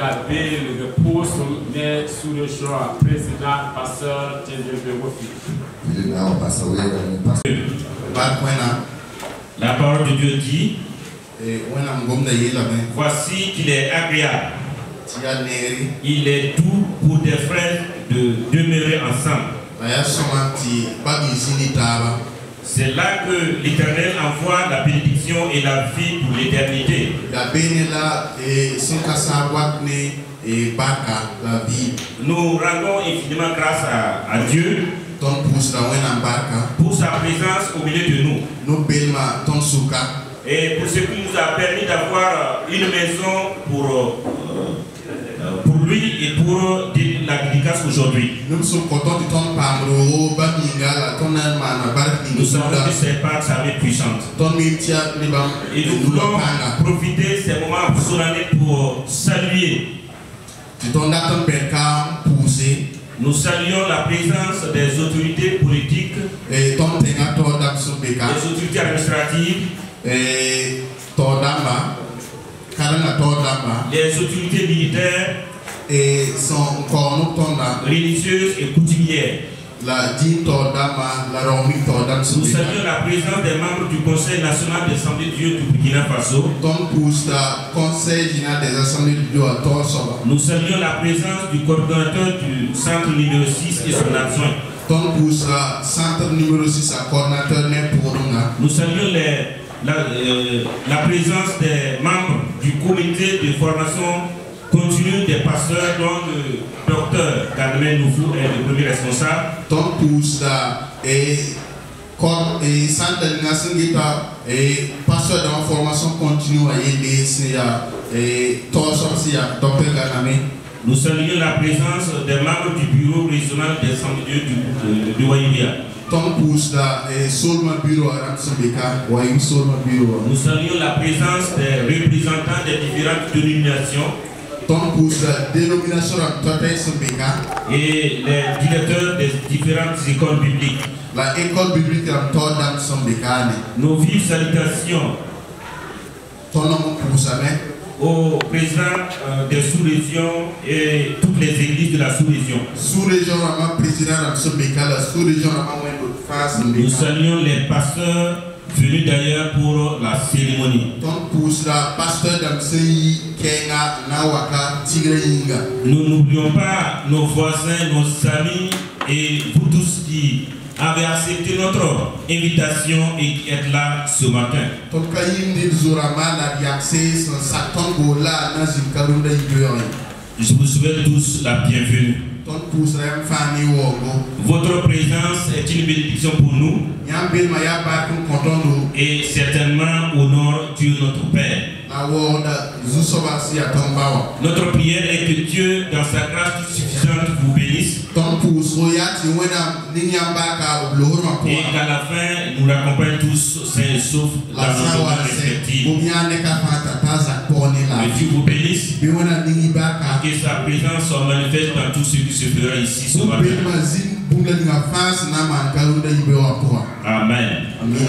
l'abbé, le poste, mais sous le choix président, pasteur, la parole de Dieu dit, voici qu'il est agréable, il est doux pour des frères de demeurer ensemble. C'est là que l'Éternel envoie la bénédiction et la vie pour l'éternité. Nous rendons infiniment grâce à Dieu pour sa présence au milieu de nous. Et pour ce qui nous a permis d'avoir une maison pour lui et pour la dédicace aujourd'hui. Nous savons que c'est par sa main puissante. Et nous voulons profiter de ces moments solennels pour saluer. Nous saluons la présence des autorités politiques, des autorités administratives, les autorités militaires, religieuses et coutumières. Nous saluons la présence des membres du Conseil national des Assemblées de Dieu du Burkina Faso. Nous saluons la présence du coordonnateur du centre numéro 6 et son adjoint. Nous saluons la présence des membres du comité de formation continue des pasteurs, dont le docteur Gademé Noufou est le premier responsable. Pasteur de la formation continue Nous saluons la présence des membres du bureau régional des Assemblées de Waïbia. Nous saluons la présence des représentants des différentes dénominations et les directeurs des différentes écoles bibliques. Nos vives salutations au président des sous-régions et toutes les églises de la sous-région. Nous saluons les pasteurs venus d'ailleurs pour la cérémonie. Nous n'oublions pas nos voisins, nos amis et vous tous qui avez accepté notre invitation et qui êtes là ce matin. Je vous souhaite tous la bienvenue. Votre présence est une bénédiction pour nous et certainement honore Dieu notre Père. Notre prière est que Dieu, dans sa grâce suffisante, vous bénisse et qu'à la fin, nous l'accompagnons tous sains et saufs dans nos domaines respectifs. Que Dieu vous bénisse et que sa présence soit manifeste dans tout ce qui se fera ici ce matin. Amen. Amen.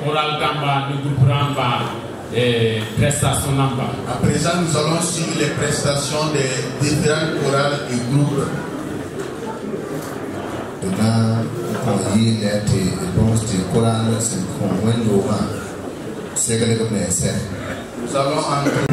Choral Gamba, le groupe Ramba et prestation Namba. À présent, nous allons suivre les prestations des différents chorales et groupes. Nous allons entrer.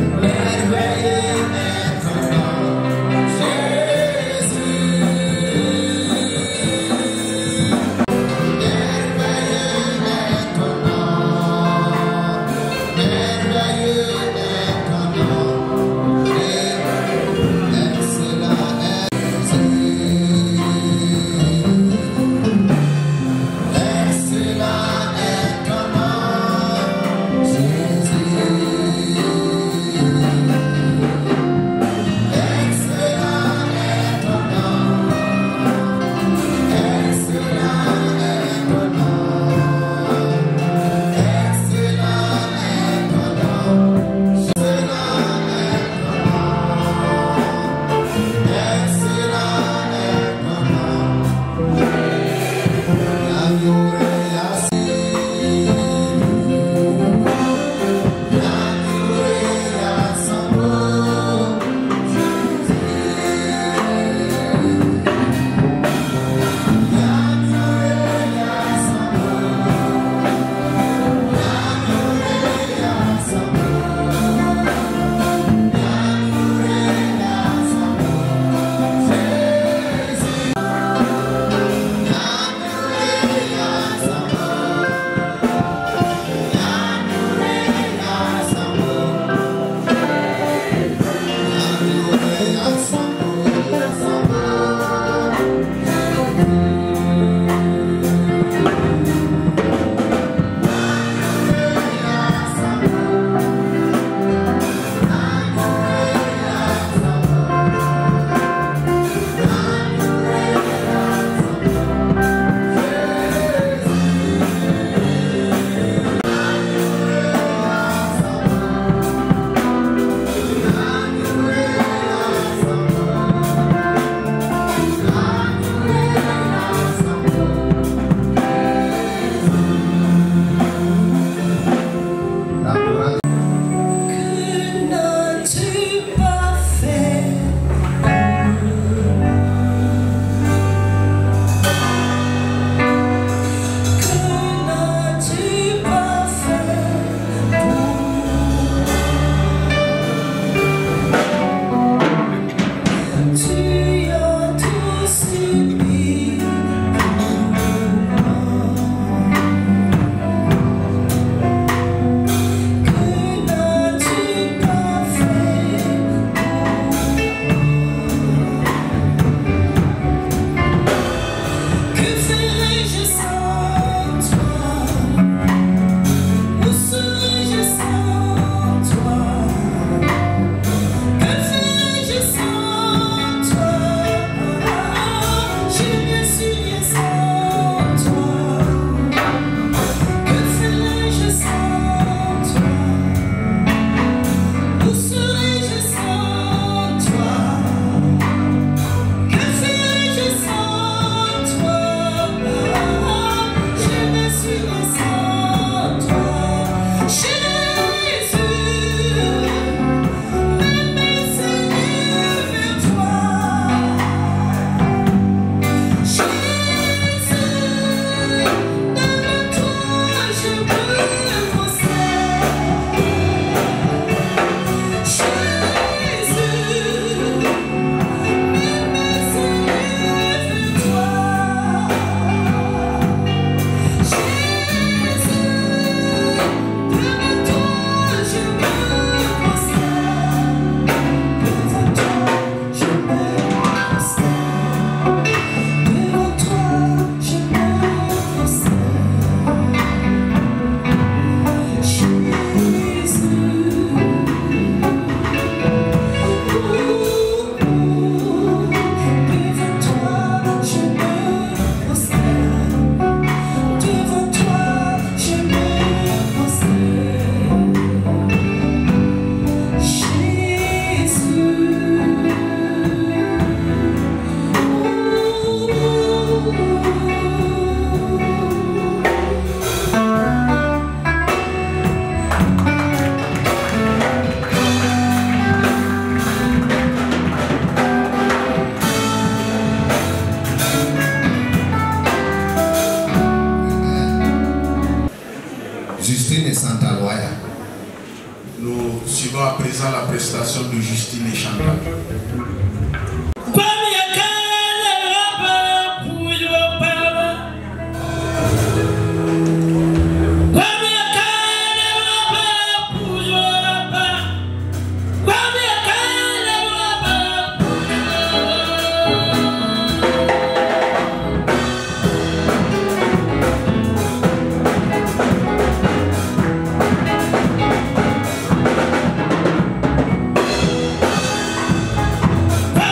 Come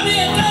here,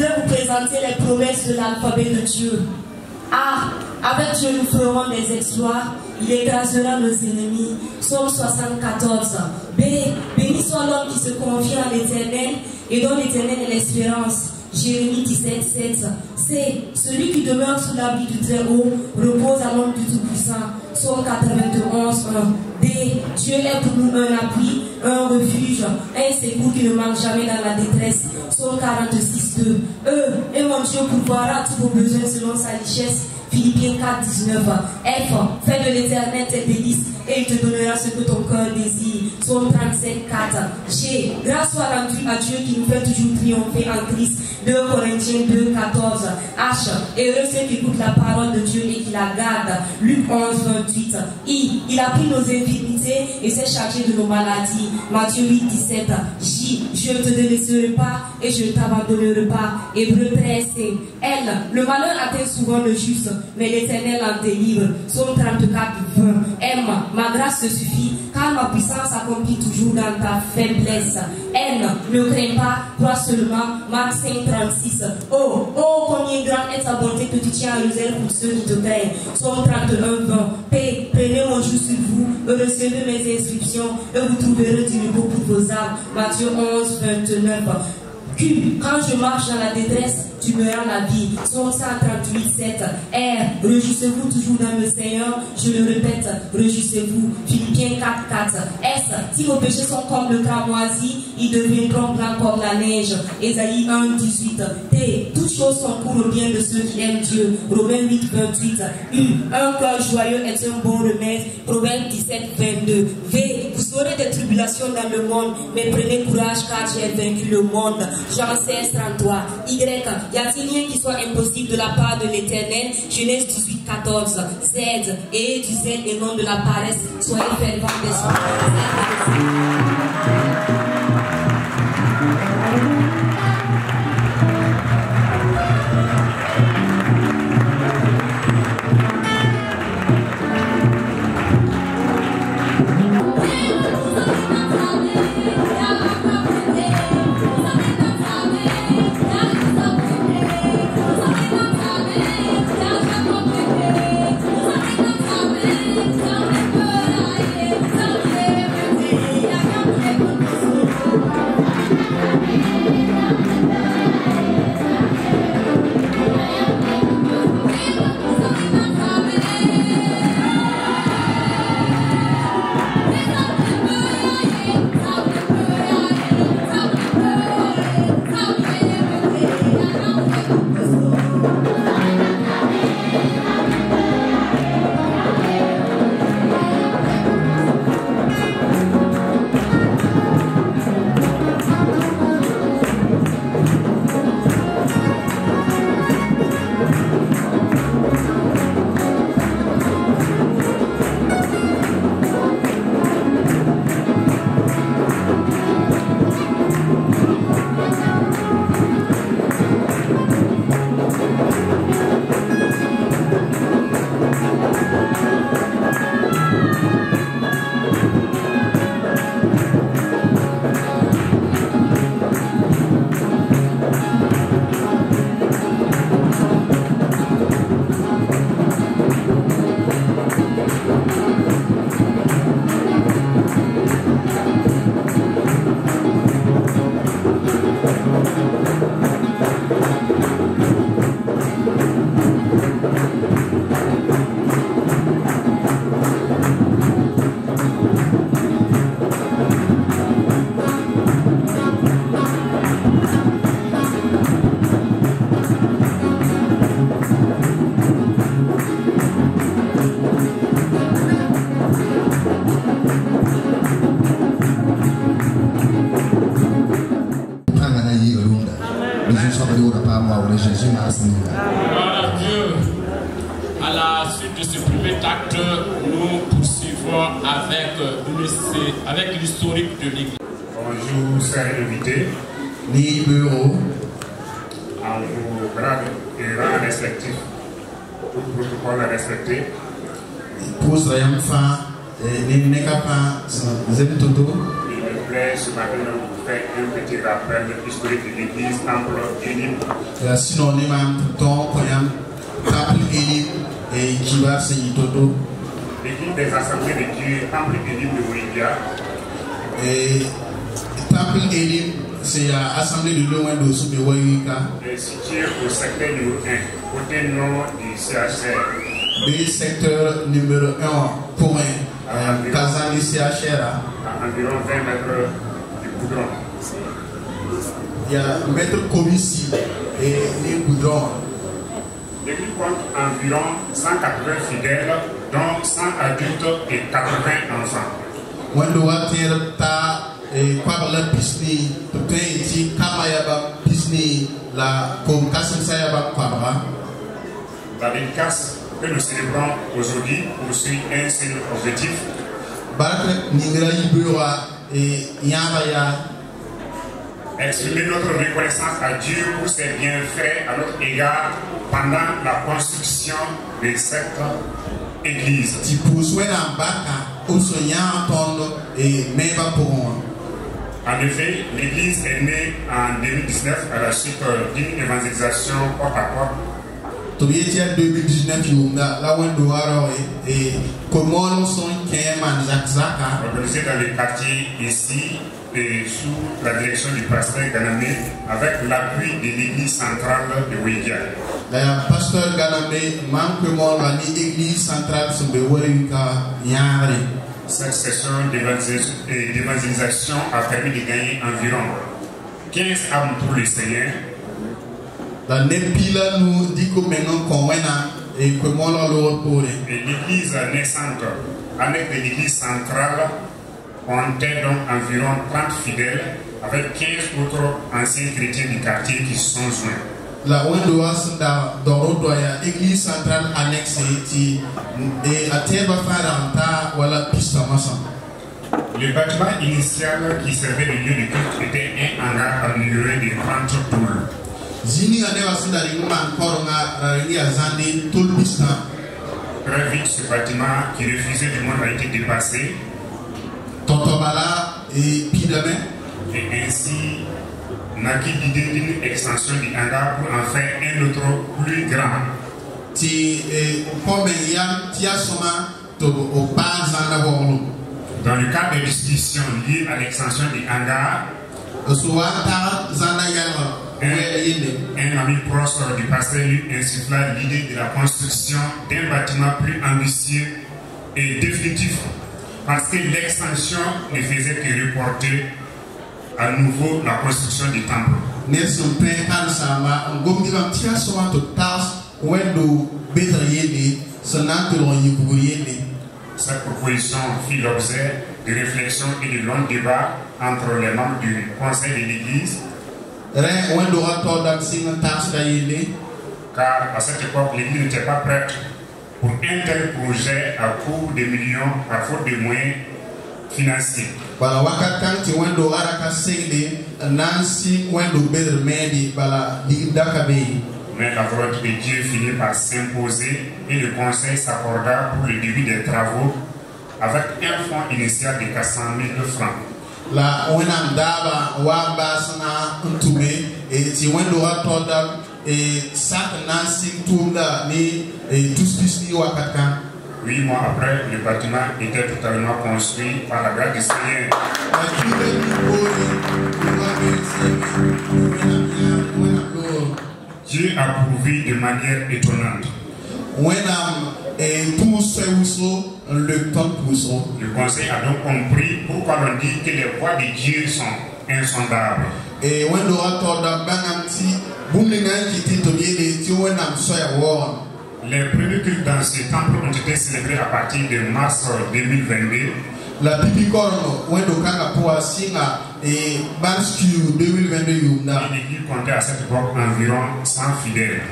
voudrais vous présenter les promesses de l'alphabet de Dieu. A. Avec Dieu nous ferons des exploits, il écrasera nos ennemis. Psaume 74. B. Béni soit l'homme qui se confie à l'Éternel et dont l'Éternel est l'espérance. Jérémie 17, 7. C. Celui qui demeure sous l'abri du Très-Haut repose à l'ombre du Tout-Puissant. Psaume 91, 1. D. Dieu est pour nous un appui, un refuge, un secours qui ne manque jamais dans la détresse. Psaume 46, 2. E. Et mon Dieu pourvoira tous vos besoins selon sa richesse. Philippiens 4, 19. F. Fais de l'Éternel tes délices et il te donnera ce que ton cœur désire. Psaume 37, 4. G. Grâce soit rendue à Dieu qui nous fait toujours triompher en Christ. 2 Corinthiens 2, 14. H. Heureux ceux qui écoutent la parole de Dieu et qui la gardent. Luc 11, 28. I. Il a pris nos infirmités et s'est chargé de nos maladies. Matthieu 8, 17. J. Je ne te délaisserai pas et je ne t'abandonnerai pas. Hébreux 13, 5. L. Le malheur atteint souvent le juste, mais l'Éternel en délivre. Psaume 34, 20. M. Ma grâce te suffit, car ma puissance s'accomplit toujours dans ta faiblesse. N. Ne crains pas, crois seulement. Marc 5, 36. Oh, combien grande est ta bonté que tu tiens à l'usure pour ceux qui te craignent. Psaume 31, 20. P. Prenez mon joug sur vous, et recevez mes inscriptions, et vous trouverez du repos pour vos âmes. Matthieu 11, 29. Q. Quand je marche dans la détresse, tu me rends la vie. Psaume 138, 7. R. Réjouissez-vous toujours dans le Seigneur. Je le répète, réjouissez-vous. Philippiens 4, 4. S. Si vos péchés sont comme le cramoisi, ils deviendront blancs comme la neige. Ésaïe 1, 18. T. Toutes choses sont pour le bien de ceux qui aiment Dieu. Romains 8, 28. U. Un cœur joyeux est un bon remède. Proverbes 17, 22. V. Vous aurez des tribulations dans le monde, mais prenez courage car j'ai vaincu le monde. Jean 16, 33. Y. Y a-t-il rien qui soit impossible de la part de l'Éternel? Genèse 18, 14. Z. Et du zèle et non de la paresse. Soyez fervents d'esprit. Dieu, à la suite de ce premier acte, nous poursuivons avec l'historique de l'Église. Bonjour, chers invités. Ni bureau. En vos grades et rangs respectifs, tout protocole respecté. Pour ça, il y a un fan, il y a un fan, voudrais ce matin vous faire un petit rappel historique de l'église Temple Elim. Synonyme temps Temple Elim et qui va se todo. L'église des assemblées de Dieu, Temple Elim de Ouidia. Et Temple Elim, c'est l'assemblée de loin de Soubewayika. Situé au secteur numéro 1, côté nord du CHR. Le secteur numéro 1, point, Kazan du CHR. À environ 20 mètres du goudron. Il y a mètre commissi et les goudrons. L'église compte environ 180 fidèles, dont 100 adultes et 80 enfants. Wando water ta kwabala pisni penti kama yaba pisni la comme kasem yaba kwabara. La dédicace que nous célébrons aujourd'hui poursuit un seul objectif. Barak ningra yibura et yaba exprimer notre reconnaissance à Dieu pour ses bienfaits à notre égard pendant la construction de cette église. En effet, l'église est née en 2019 à la suite d'une évangélisation porte à porte. 2019, organisée dans les quartiers ici et sous la direction du pasteur Ganamé avec l'appui de l'église centrale de Ouidia. Le pasteur Ganamé manque l'église centrale de Ouidia. Cette session d'évangélisation a permis de gagner environ 15 âmes pour le Seigneur. La Népila nous dit que maintenant qu'on et comment l'église naissante, avec l'église centrale, comptait donc environ 30 fidèles avec 15 autres anciens chrétiens du quartier qui se sont joints. La l'église centrale annexée et à Terre voilà piste. Le bâtiment initial qui servait de lieu de culte était un hangar amélioré de 30 poules. Très vite, ce bâtiment qui refusait du monde a été dépassé. Et ainsi naquit l'idée d'une extension du hangar pour en faire un autre plus grand. Dans le cadre des discussions liées à l'extension du hangar, un ami proche du pasteur lui insuffla l'idée de la construction d'un bâtiment plus ambitieux et définitif parce que l'extension ne faisait que reporter à nouveau la construction du temple. Cette proposition fit l'objet de réflexions et de longs débats entre les membres du conseil de l'église. Car à cette époque, l'église n'était pas prête pour un tel projet à coût de millions, à faute de moyens financiers. Mais la volonté de Dieu finit par s'imposer et le conseil s'accorda pour le début des travaux avec un fonds initial de 400 000 francs. La daba wamba sana ntume ti wendo watoda nansi tunda ni tuspisi wakatkan. 8 mois après, le bâtiment était totalement construit par la grâce du Seigneur. Dieu a pourvu de manière étonnante. Le conseil a donc compris pourquoi l'on dit que les voies de Dieu sont insondables. Et les premiers cultes dans ce temple ont été célébrés à partir de mars 2022. La Pipicorno, et mars 2022, l'église comptait à cette époque environ 100 fidèles.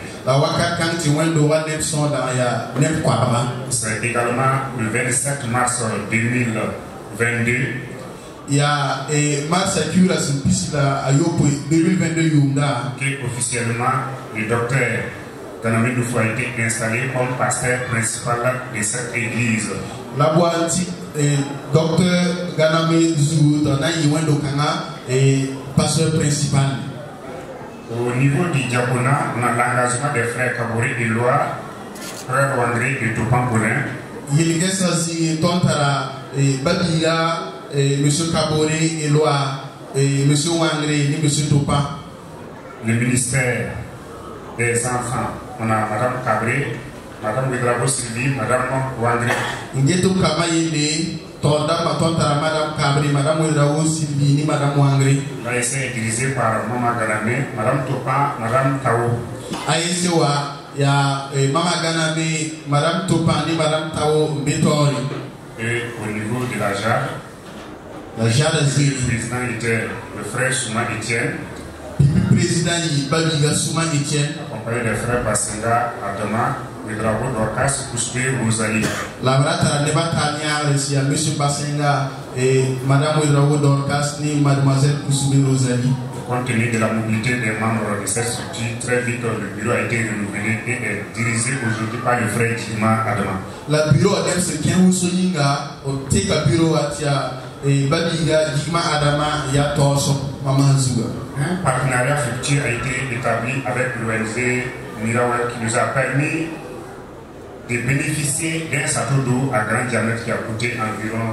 C'est également le 27 mars 2022. Il y a mars que officiellement le docteur Ganamé a été installé comme pasteur principal de cette église. La boîte docteur Ganame Zou dans Wendo Kanga et pasteur principal. Au niveau du diaconat, on a l'engagement des frères Kabori et Loa, frère André et Topan Poulin. Il y a aussi Tontara et Babila et monsieur Kabori et Loa et monsieur Wangre et monsieur Topan. Le ministère des enfants, on a madame Cabré, madame Wedrago Sylvie, madame Wangre. Ngeto Kamaye Tonda Tontara madame Cabré, madame Wedrago Sylvie ni madame Wangre. L'ASC est dirigé par Maman Ganame, madame Topan, madame Tao. ASCwa ya Mama Ganame, madame Topan ni madame Tao Betori. Et au niveau de la JAD, le président était le frère Souma Etienne. Le président Babiga Souma Etienne. Accompagné des frères Basenga, Adama, Wedrago Dorcas, Kouspe, Rosalie. La brata ne va pas venir à monsieur Basenga et madame Wedrago Dorcas ni mademoiselle Kouspe Rosalie. Compte tenu de la mobilité des membres de cette structure, très vite le bureau a été renouvelé et est dirigé aujourd'hui par le frère Jima Adama. Le bureau a été bureau et Babiga Jima Adama Yatos Maman Zouga. Un partenariat futur a été établi avec l'ONG Mirawa qui nous a permis de bénéficier d'un château d'eau à grand diamètre qui a coûté environ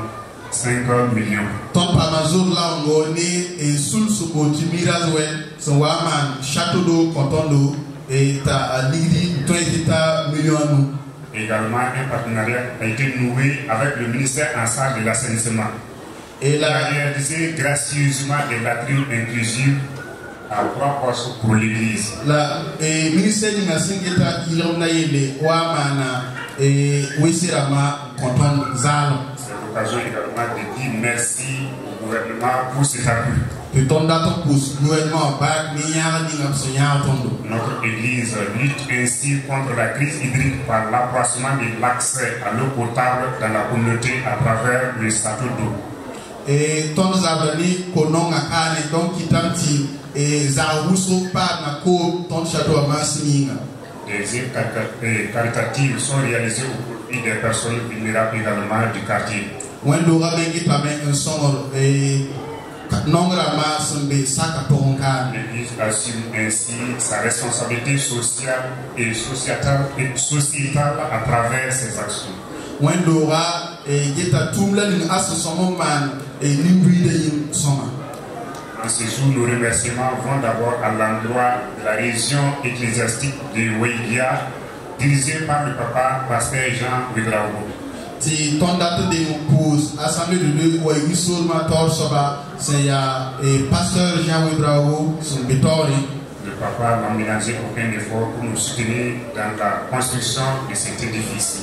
50 millions. Ton Pamazon là on est et sous ce côté Mirazwell, son Waman, château d'eau, canton d'eau, et à Ligri, 30 millions. Également, un partenariat a été noué avec le ministère en charge de l'assainissement. Et la réalisé gracieusement des latrines inclusives à 3 postes pour l'église. Le ministère de l'assainissement, il a eu Wamana et Wissirama, canton Zalo. L'occasion également de dire merci au gouvernement pour cet appui. Notre église lutte ainsi contre la crise hydrique par l'accroissement de l'accès à l'eau potable dans la communauté à travers le château d'eau. Et ton avani konon akane donc kitanti et zarouso par na ko ton château à Massininga. Des œuvres caritatives sont réalisées au profit des personnes vulnérables également du quartier. L'église assume ainsi sa responsabilité sociale et sociétale à travers ses actions. En ce jour, nos remerciements vont d'abord à l'endroit de la région ecclésiastique de Weigia, dirigée par le papa pasteur Jean Wedrago. Si ton date de pose assemblée de deux Weigia sur ma torsoba, c'est pasteur Jean Wedrago, son bétori. Le papa n'a ménagé aucun effort pour nous soutenir dans la construction de cet édifice.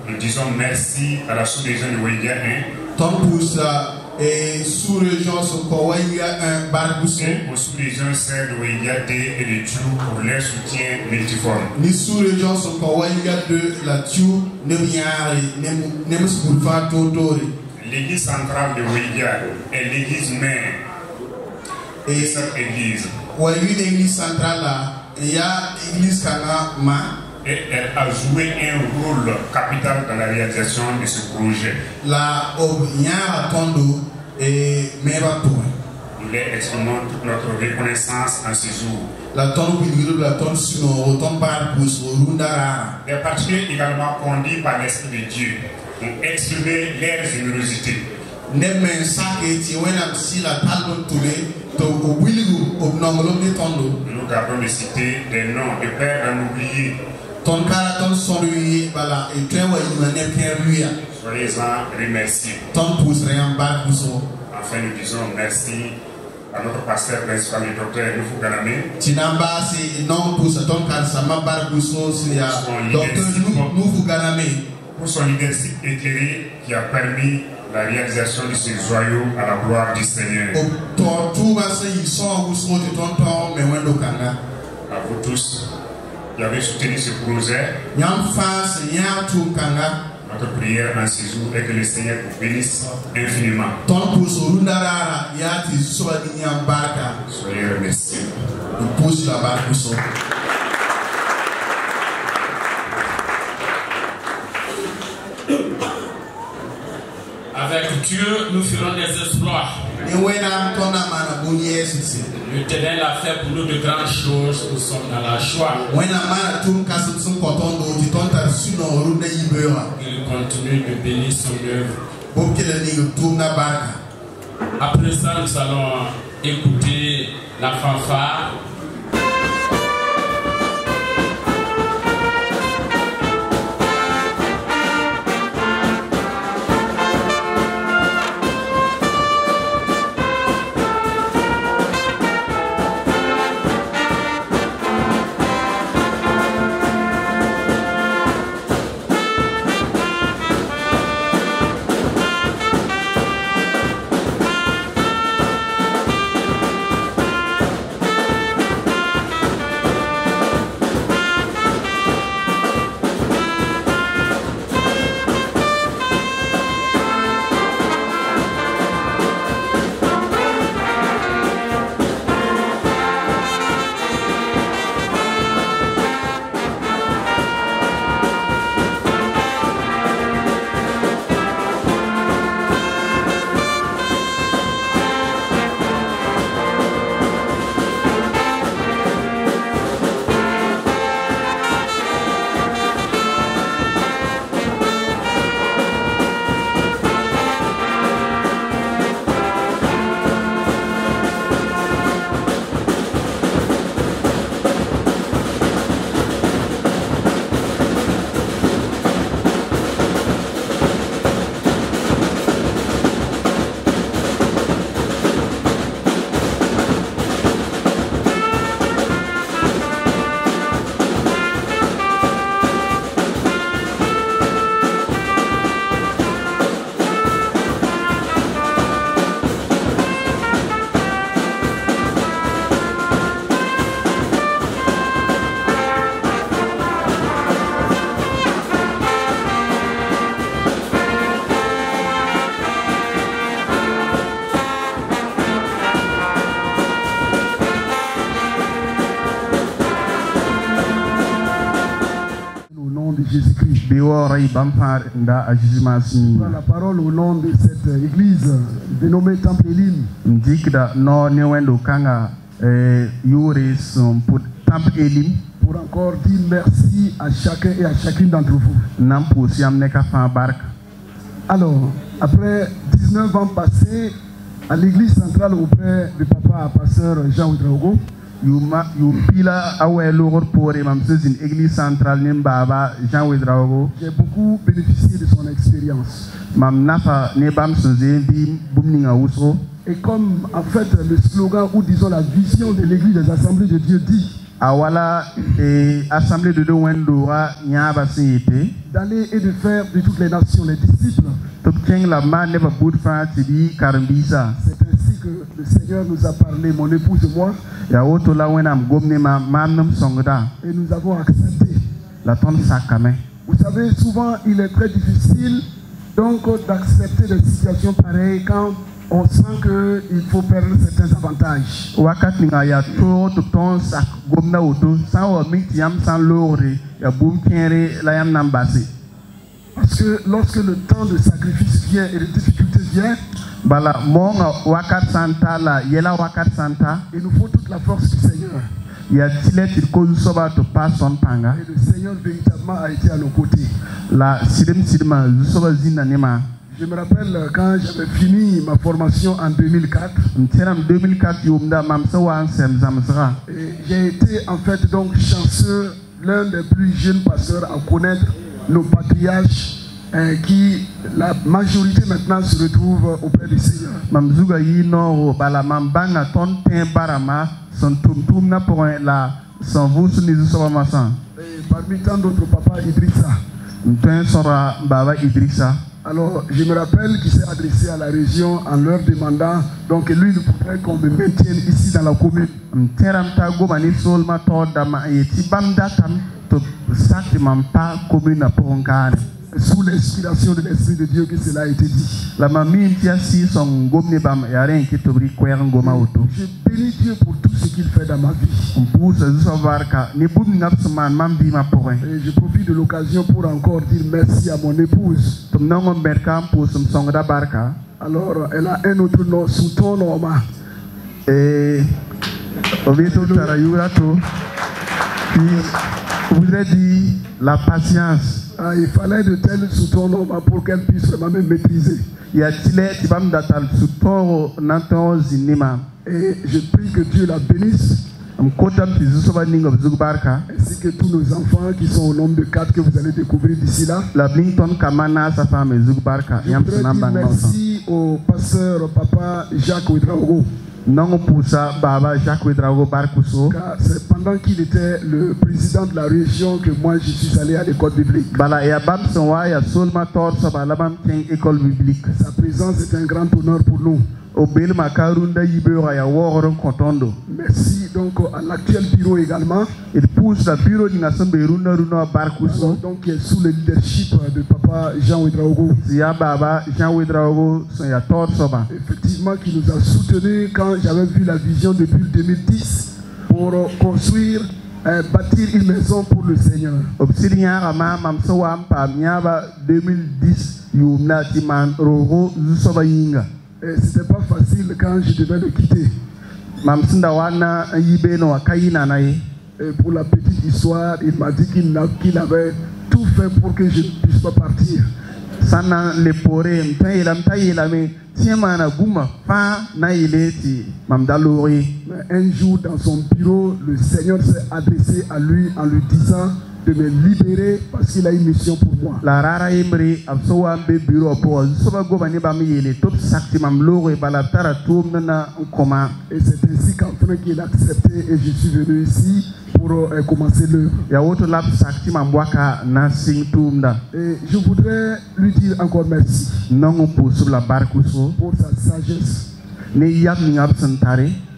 Nous disons merci à la sous-région de Weigia 1. Ton pouce et sous-région sur Weigia 1 Barboussé. Aux sous-régions serres de Weigia 2 et de Tchou pour leur soutien multiforme. Ni sous-région sur Weigia 2, la Tchou, l'église centrale de Weigia est l'église mère. Et cette église. Une église centrale là, il y a l'église Kangama. Et elle a joué un rôle capital dans la réalisation de ce projet. La Obnia Tondo et Mebato. Nous leur exprimons toute notre reconnaissance en ce jour. La tombe la tombe sur tombe par Rundara. Les particuliers également conduits par l'Esprit de Dieu ont exprimé leur générosité. Nous gardons de citer des noms de pères à n'oublier. Soyez-en remerciés. Enfin, nous disons merci à notre pasteur principal, le docteur Noufou Ganame. Pour son leadership éclairé qui a permis la réalisation de ce joyau à la gloire du Seigneur. À vous tous qui avez soutenu ce projet, notre prière en ce jour est que le Seigneur vous bénisse infiniment. Soyez remerciés. Dieu, nous ferons des exploits. L'Éternel a fait pour nous de grandes choses. Nous sommes dans la joie. Il continue de bénir son œuvre. Après ça, nous allons écouter la fanfare. Jésus-Christ. La parole au nom de cette église dénommée Temple Elim. Pour encore dire merci à chacun et à chacune d'entre vous. Alors, après 19 ans passés à l'église centrale auprès du papa pasteur Jean Ouedraogo, j'ai beaucoup bénéficié de son expérience. Et comme en fait le slogan ou disons la vision de l'église des assemblées de Dieu dit d'aller et de faire de toutes les nations les disciples. C'est ainsi que le Seigneur nous a parlé, mon épouse et moi, et nous avons accepté. Vous savez, souvent il est très difficile donc d'accepter des situations pareilles quand on sent qu'il faut perdre certains avantages. Parce que lorsque le temps de sacrifice vient et de difficulté vient, il nous faut toute la force du Seigneur. Et le Seigneur véritablement a été à nos côtés. Je me rappelle quand j'avais fini ma formation en 2004. J'ai été en fait donc chanceux, l'un des plus jeunes pasteurs à connaître nos patriarches qui, la majorité maintenant se retrouve auprès du Seigneur. Et parmi tant d'autres, papa Idrissa. Alors, je me rappelle qu'il s'est adressé à la région en leur demandant, donc lui, il voudrait qu'on me maintienne ici dans la commune. Sous l'inspiration de l'Esprit de Dieu que cela a été dit. Je bénis Dieu pour tout ce qu'il fait dans ma vie. Et je profite de l'occasion pour encore dire merci à mon épouse. Alors, elle a un autre nom sous ton nom. Et Obieto Tarayurato, qui voudrait dire la patience. Ah, il fallait de tels sous ton nom pour qu'elle puisse vraiment me maîtriser. Il y a des gens sous ton nom. Et je prie que Dieu la bénisse. Ainsi que tous nos enfants qui sont au nombre de 4 que vous allez découvrir d'ici là. Je voudrais dire merci au pasteur Papa Jacques Ouedraogo. Car c'est pendant qu'il était le président de la région que moi je suis allé à l'école biblique. Sa présence est un grand honneur pour nous. Merci donc à l'actuel bureau également. Donc qui est sous le leadership de Papa Jean Ouedraogo. Effectivement, qui nous a soutenus quand j'avais vu la vision depuis 2010 pour construire, bâtir une maison pour le Seigneur. 2010, et c'était pas facile quand je devais le quitter. Et pour la petite histoire, il m'a dit qu'il avait tout fait pour que je ne puisse pas partir. Mais un jour dans son bureau, le Seigneur s'est adressé à lui en lui disant de me libérer parce qu'il a une mission pour moi. Et c'est ainsi qu'enfin qu'il a accepté et je suis venu ici pour commencer l'œuvre. Et je voudrais lui dire encore merci pour sa sagesse.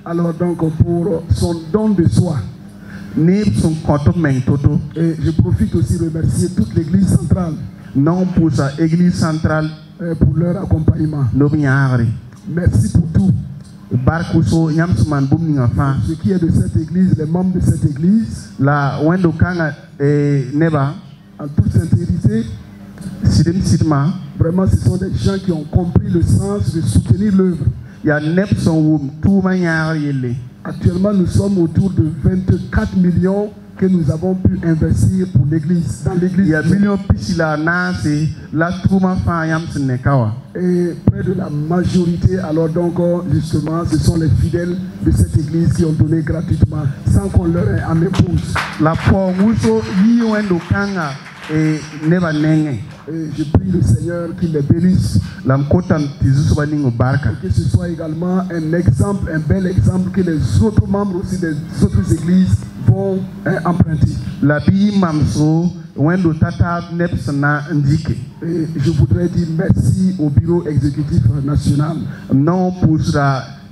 Alors donc pour son don de soi. Et je profite aussi de remercier toute l'église centrale pour leur accompagnement. Merci pour tout. Ce qui est de cette église, les membres de cette église, en toute sincérité, vraiment ce sont des gens qui ont compris le sens de soutenir l'œuvre. Actuellement, nous sommes autour de 24 millions que nous avons pu investir pour l'église, dans l'église. Et près de la majorité, alors donc justement, ce sont les fidèles de cette église qui ont donné gratuitement, sans qu'on leur ait en impose. Et je prie le Seigneur qu'il les bénisse. Que ce soit également un exemple, un bel exemple que les autres membres aussi des autres églises vont emprunter. Et je voudrais dire merci au bureau exécutif national.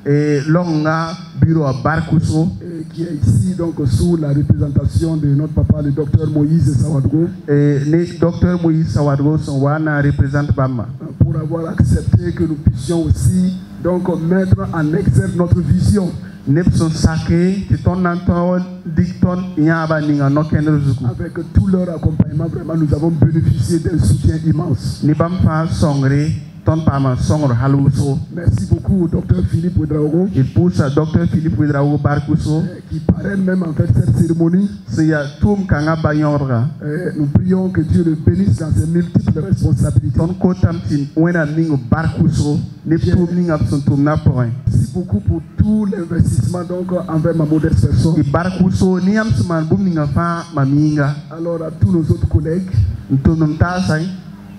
Et Longa bureau à Barkuso qui est ici donc sous la représentation de notre papa le docteur Moïse Sawadgo. Et le docteur Moïse Sawadgo sont wana représente Bama pour avoir accepté que nous puissions aussi donc mettre en exergue notre vision. Nepson sake qui ton nanton dicton yaba ninga no kenrezuku. Avec tout leur accompagnement, vraiment nous avons bénéficié d'un soutien immense. Ni bam fa songre. Merci beaucoup au docteur Philippe Ouedraogo. Il pousse à docteur Philippe Ouedraogo Barkuso qui parraine même en fait cette cérémonie. Nous prions que Dieu le bénisse dans ses multiples responsabilités. Merci beaucoup pour tout l'investissement donc envers ma modeste personne. Alors à tous nos autres collègues,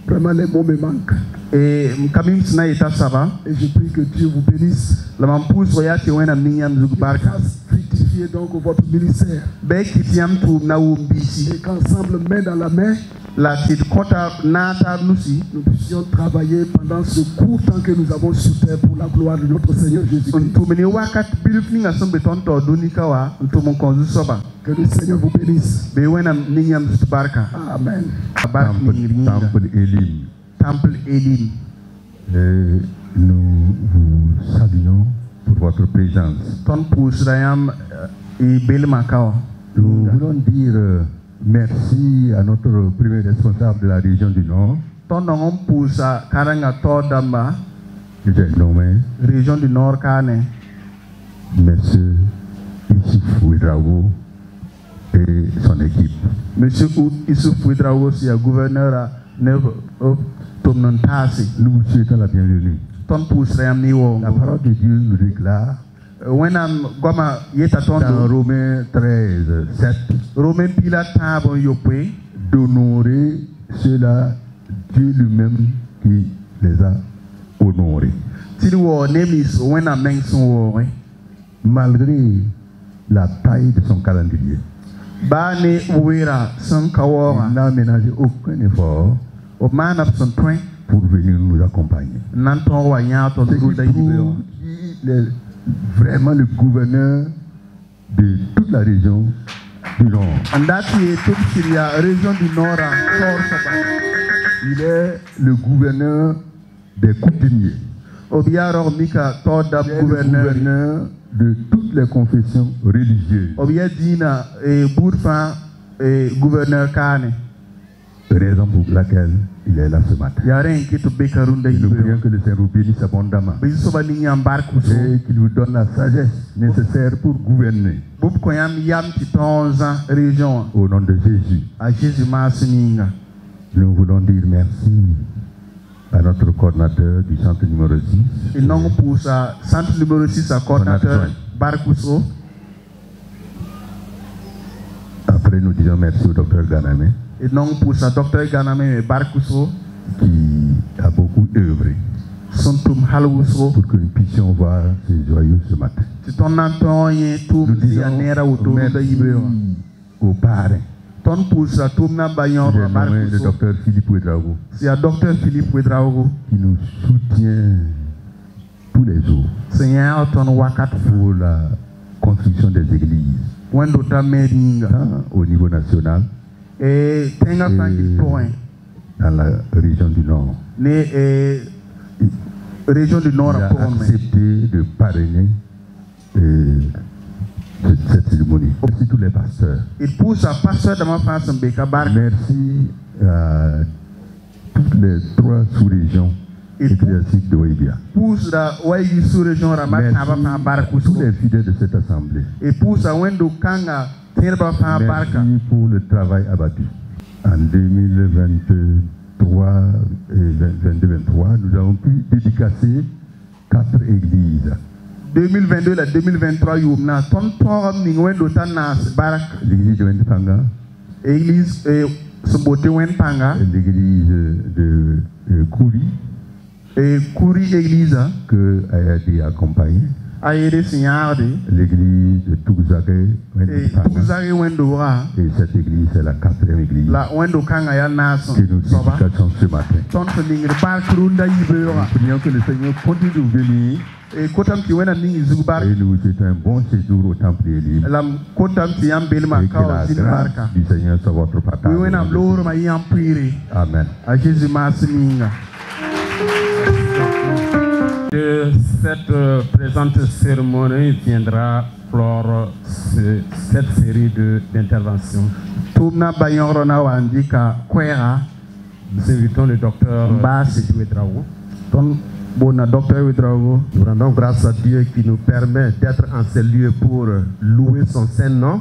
vraiment les mots me manquent. Et je prie que Dieu vous bénisse. Fructifier donc votre ministère. Et qu'ensemble, main dans la main, nous puissions travailler pendant ce court temps que nous avons sur terre pour la gloire de notre Seigneur Jésus-Christ. Que le Seigneur vous bénisse. Amen. Temple Elim. Nous vous saluons pour votre présence. Nous voulons dire merci à notre premier responsable de la région du Nord. J'ai nommé région du Nord Kane. Monsieur Issouf Ouedraogo et son équipe. Monsieur Issouf Ouedraogo, c'est le gouverneur à Tomnontasi. Nous vous souhaitons la bienvenue. La parole de Dieu nous déclare dans Romains 13, 7 d'honorer ceux-là, Dieu lui-même qui les a honorés. Malgré la taille de son calendrier, il n'a ménagé aucun effort pour venir nous accompagner. Il est vraiment le gouverneur de toute la région du Nord. Il est le gouverneur des coutumiers. Il est le gouverneur de toutes les confessions religieuses. Raison pour laquelle il est là ce matin. Nous prions que le Seigneur vous bénisse abondamment et qu'il vous donne la sagesse nécessaire pour gouverner. Au nom de Jésus, nous voulons dire merci à notre coordinateur du centre numéro 6. Centre numéro 6 à coordinateur Barkousso. Après, nous disons merci au docteur Ganame. Et non pour ça, docteur Ganame Barkousso, qui a beaucoup œuvré pour que nous puissions voir ces joyeux ce matin. Nous disons merci aux parrains. J'ai nommé le docteur Philippe Ouedraogo. C'est un docteur Philippe Ouedraogo qui nous soutient tous les jours pour la construction des églises, au niveau national et dans la région du Nord. Région du Nord il a accepté de parrainer cette cérémonie. Merci tous les pasteurs. Merci à toutes les 3 sous-régions ecclésiastiques de Ouébia. Merci à tous les fidèles de cette assemblée. Merci pour le travail abattu. En 2023 et 2023, nous avons pu dédicacer 4 églises. 2022 et 2023, l'église de Wendpanga, l'église de Kouri, et Kouri église que a été accompagnée, l'église de Touzare, et cette église c'est la 4e église que nous dédicassons ce matin. Prions que le Seigneur continue de vous bénir. Et nous vous souhaitons un bon séjour au temple élu. Et que la grâce du Seigneur soit votre partage. Amen. De cette présente cérémonie viendra clore cette série d'interventions. Nous invitons le docteur Ouedraogo. Nous rendons grâce à Dieu qui nous permet d'être en ces lieux pour louer son saint nom.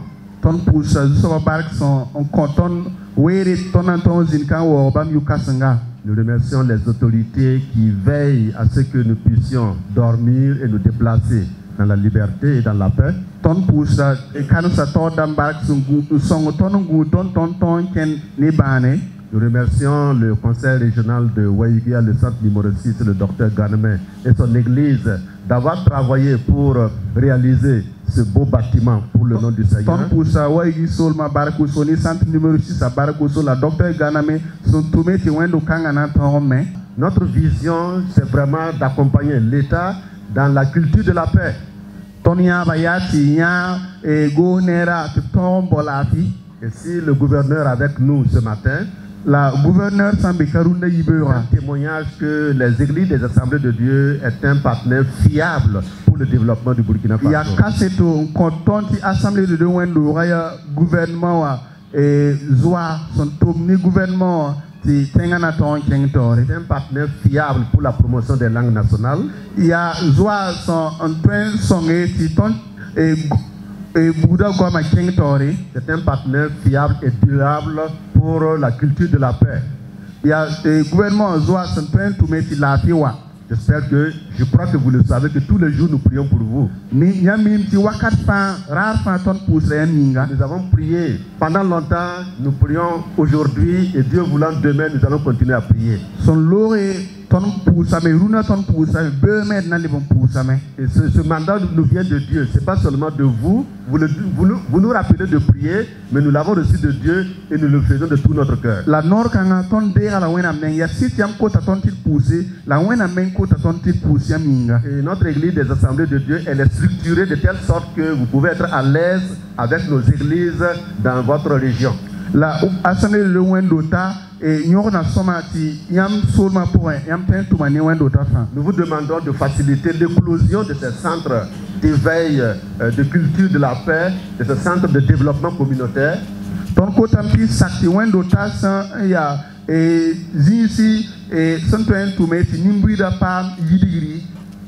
Nous remercions les autorités qui veillent à ce que nous puissions dormir et nous déplacer dans la liberté et dans la paix. Nous remercions le conseil régional de Ouébia, le centre numéro 6, le docteur Ganame et son église d'avoir travaillé pour réaliser ce beau bâtiment pour le nom du Seigneur. Notre vision, c'est vraiment d'accompagner l'État dans la culture de la paix. Et si le gouverneur avec nous ce matin, la gouverneure Sambekarunda Yibera, un témoignage que les églises des assemblées de Dieu est un partenaire fiable pour le développement du Burkina Faso. Il y a Kasseto, quand assemblée de Dieu, Raya gouvernement et Zoa, son tourné gouvernement C'est un partenaire fiable pour la promotion des langues nationales. Il y a Zoa son train songé Titon et Bouddha comme c'est un partenaire fiable et durable pour la culture de la paix. Il y a le gouvernement Zoa son train to mettre la fiwa. J'espère que, je crois que vous le savez, que tous les jours nous prions pour vous. Nous avons prié pendant longtemps, nous prions aujourd'hui et Dieu voulant demain, nous allons continuer à prier. Et ce mandat nous vient de Dieu, ce n'est pas seulement de vous. Vous nous rappelez de prier, mais nous l'avons reçu de Dieu et nous le faisons de tout notre cœur. Et notre église des assemblées de Dieu, elle est structurée de telle sorte que vous pouvez être à l'aise avec nos églises dans votre région. La assemblée de Wendota et nous vous demandons de faciliter l'éclosion de ces centres d'éveil, de culture de la paix, de ces centres de développement communautaire.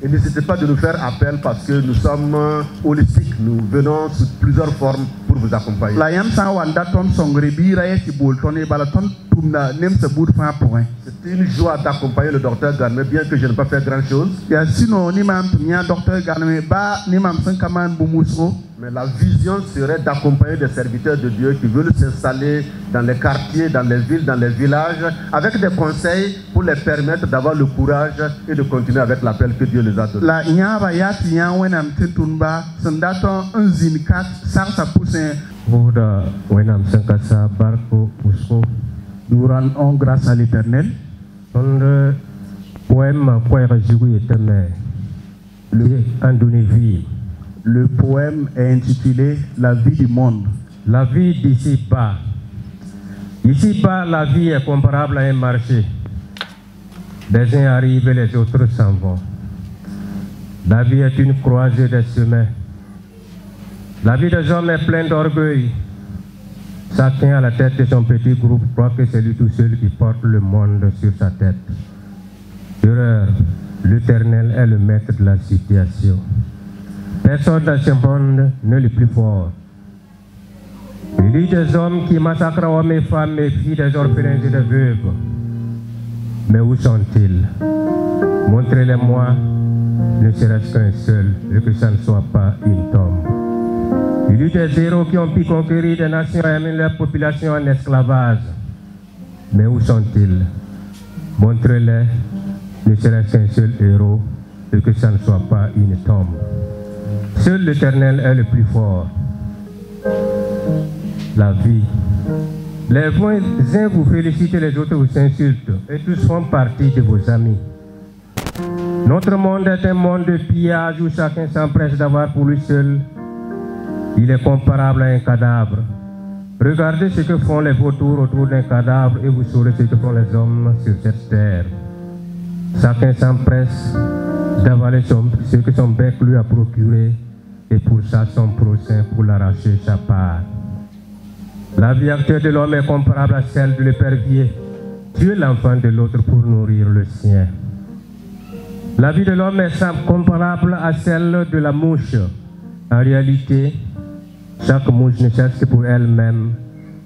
Et n'hésitez pas de nous faire appel parce que nous sommes holistiques, nous venons sous plusieurs formes pour vous accompagner. C'est une joie d'accompagner le docteur Garmé, bien que je n'ai pas fait grand chose. Mais la vision serait d'accompagner des serviteurs de Dieu qui veulent s'installer dans les quartiers, dans les villes, dans les villages, avec des conseils pour les permettre d'avoir le courage et de continuer avec l'appel que Dieu les a donné. Nous rendons grâce à l'Éternel. Le poème est intitulé La vie du monde. La vie d'ici-bas. Ici-bas, la vie est comparable à un marché. Les uns arrivent et les autres s'en vont. La vie est une croisée des chemins. La vie des hommes est pleine d'orgueil. Chacun à la tête de son petit groupe croit que c'est lui tout seul qui porte le monde sur sa tête. Erreur, l'Éternel est le maître de la situation. Personne dans ce monde n'est le plus fort. Il y a des hommes qui massacrent hommes et femmes et filles, des orphelins et des veuves. Mais où sont-ils? Montrez-les-moi, ne serait-ce qu'un seul, et que ça ne soit pas une tombe. Il y a des héros qui ont pu conquérir des nations et amener leur population en esclavage. Mais où sont-ils? Montrez-les, ne serait-ce qu'un seul héros, et que ça ne soit pas une tombe. Seul l'Éternel est le plus fort. La vie. Les uns vous félicitent, les autres vous insultent, et tous font partie de vos amis. Notre monde est un monde de pillage où chacun s'empresse d'avoir pour lui seul. Il est comparable à un cadavre. Regardez ce que font les vautours autour d'un cadavre et vous saurez ce que font les hommes sur cette terre. Chacun s'empresse d'avaler ce que son bec lui a procuré et pour ça son prochain pour l'arracher sa part. La vie actuelle de l'homme est comparable à celle de l'épervier. Tuer l'enfant de l'autre pour nourrir le sien. La vie de l'homme est comparable à celle de la mouche. En réalité, chaque mouche ne cherche que pour elle-même,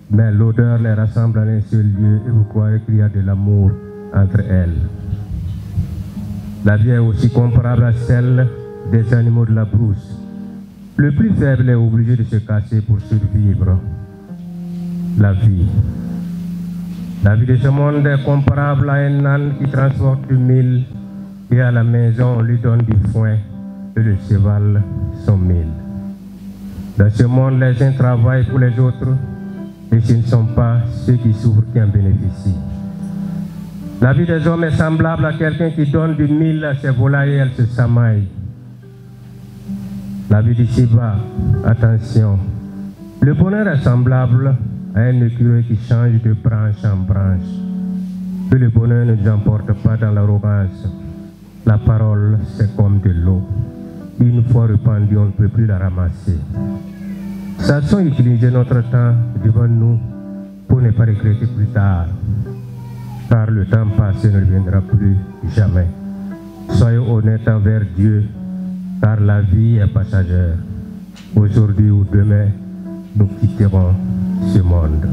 mais l'odeur les rassemble en un seul lieu et vous croirez qu'il y a de l'amour entre elles. La vie est aussi comparable à celle des animaux de la brousse. Le plus faible est obligé de se cacher pour survivre. La vie. La vie de ce monde est comparable à un âne qui transporte du mil et à la maison on lui donne du foin et le cheval son mil. Dans ce monde, les uns travaillent pour les autres et ce ne sont pas ceux qui souffrent qui en bénéficient. La vie des hommes est semblable à quelqu'un qui donne du mil à ses volailles et elles se chamaillent. La vie d'ici-bas, attention, le bonheur est semblable à un écureuil qui change de branche en branche. Que le bonheur ne nous emporte pas dans l'arrogance. La parole, c'est comme de l'eau. Une fois répandue, on ne peut plus la ramasser. Sachons utiliser notre temps devant nous pour ne pas regretter plus tard. car le temps passé ne reviendra plus jamais. Soyez honnêtes envers Dieu, car la vie est passagère. Aujourd'hui ou demain, nous quitterons ce monde.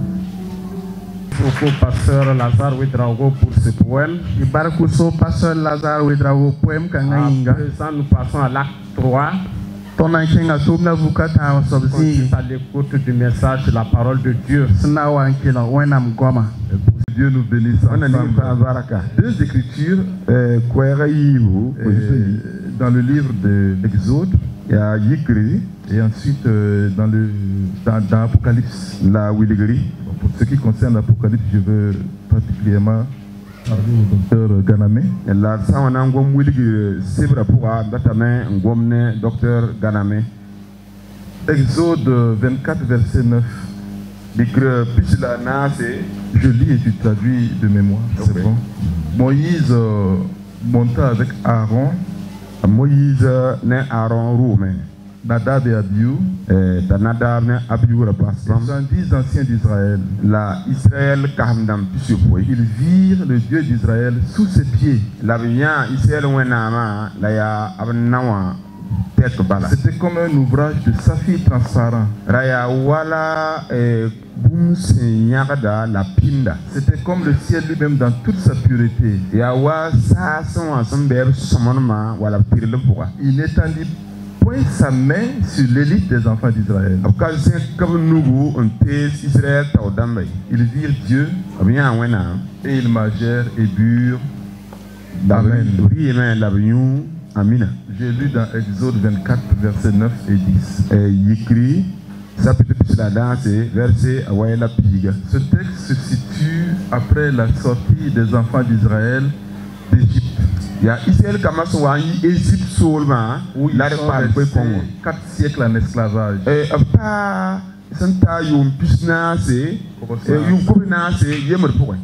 Beaucoup pasteur Lazare Ouedraogo pour ce poème. Ibarkuso pasteur Lazare Ouedraogo poème Kangainga. À présent, nous passons à l'acte 3. On a l'écoute du message de la parole de Dieu. Dieu nous bénisse ensemble. Deux écritures dans le livre de l'Exode et ensuite dans l'Apocalypse. Pour ce qui concerne l'Apocalypse, je veux particulièrement parler au docteur Ganame. Exode 24, verset 9. Je lis et tu traduis de mémoire, c'est bon. Moïse monta avec Aaron. Moïse n'est Aaron Romain. Nadab et Abihu, les 110 anciens d'Israël. Ils virent le Dieu d'Israël sous ses pieds. C'était comme un ouvrage de saphir transparent. C'était comme le ciel lui-même dans toute sa pureté. Il n'étendit point sa main sur l'élite des enfants d'Israël. Ils virent Dieu et ils mangèrent et burent. Amen. J'ai lu dans Exode 24, versets 9 et 10. Ce texte se situe après la sortie des enfants d'Israël d'Égypte. Il y a Israël qui a Égypte seulement, où ils sont restés 4 siècles en esclavage.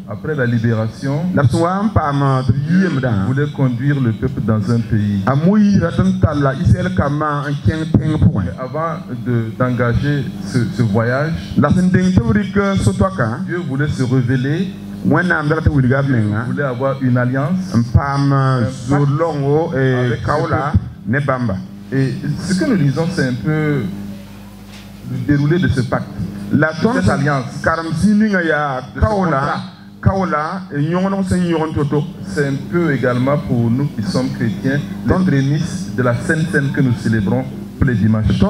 Après la libération, Dieu voulait conduire le peuple dans un pays. Avant d'engager ce voyage, Dieu voulait se révéler. Dieu voulait avoir une alliance et ce que nous lisons, c'est un peu le déroulé de ce pacte. Cette alliance, c'est un peu également pour nous qui sommes chrétiens, les prémices de la Sainte Seine que nous célébrons tous les dimanches.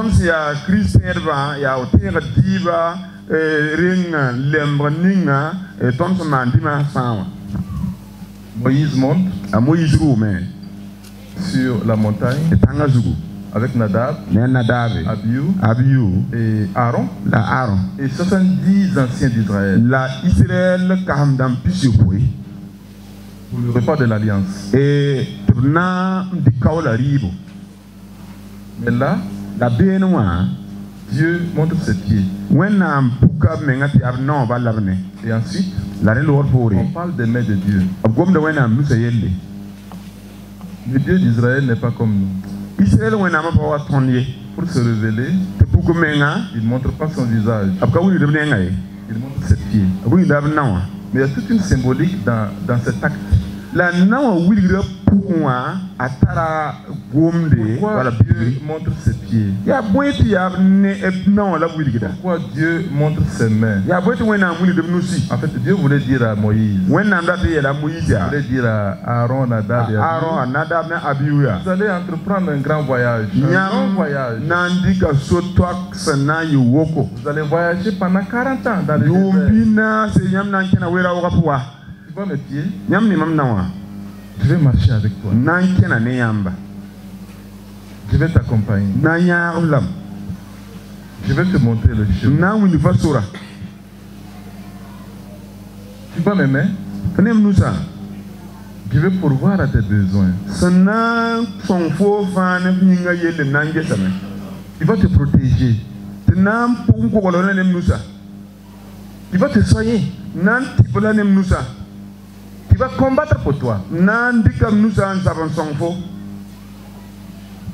Moïse monte sur la montagne avec Nadab, Abihu et Aaron et 70 anciens d'Israël pour le repas de l'Alliance. Mais là, Dieu montre ses pieds. Et ensuite, on parle des mains de Dieu. Le Dieu d'Israël n'est pas comme nous. Pour se révéler, il ne montre pas son visage. Il montre ses pieds. Mais il y a toute une symbolique dans cet acte. Pourquoi Dieu montre ses pieds? Pourquoi Dieu montre ses mains? En fait, Dieu voulait dire à Moïse, il voulait dire à Aaron, Nadab et Abihu, vous allez entreprendre un grand voyage. Vous allez voyager pendant 40 ans dans le désert. Tu vois mes pieds? Je vais marcher avec toi. Je vais t'accompagner. Je vais te montrer le chemin. Tu vois mes mains? Je vais pourvoir à tes besoins. Il va te protéger. Il va te soigner. Il va combattre pour toi.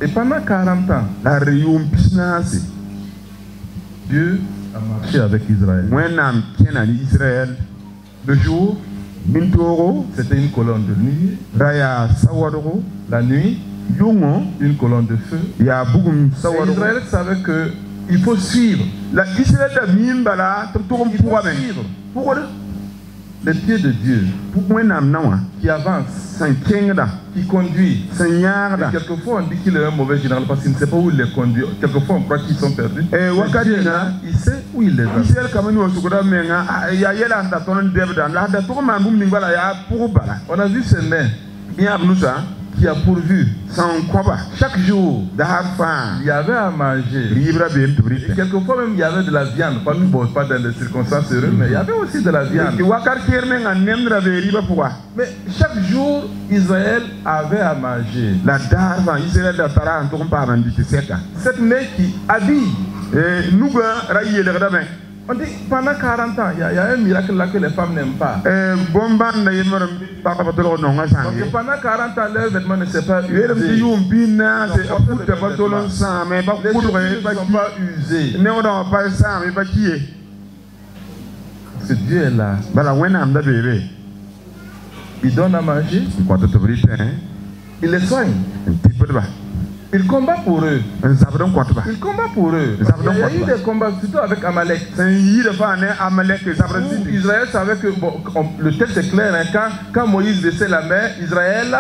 Et pendant 40 ans, Dieu a marché avec Israël. Le jour Bintoro, c'était une colonne de nuit. Raya Sawadoro, la nuit, Yongo, une colonne de feu. Ya Bougum Sawadoro. Israël savait que il faut suivre. La Israël de Mimbala, il faut suivre. Pour les pieds de Dieu qui avance, qui conduit. Et quelquefois on dit qu'il est un mauvais général parce qu'il ne sait pas où il les conduit. Quelquefois on croit qu'ils sont perdus. Et Dieu, il sait où il les a. On a vu ces mains qui a pourvu chaque jour. Il y avait à manger. Et quelquefois même il y avait de la viande. Pas dans des circonstances heureuses, mais il y avait aussi de la viande. Mais chaque jour, Israël avait à manger. Cette main qui habille. On dit pendant 40 ans, il y a un miracle là que les femmes n'aiment pas. Parce que pendant 40 ans, leurs vêtements ne s'est pas usés. Les ne sont pas usés. Ce Dieu est là. Il donne à manger. Il les soigne. Il combat pour eux. Il combat pour eux. Il y a eu des combats, surtout avec Amalek. Israël savait que, le texte est clair, hein, quand Moïse laissait la main, Israël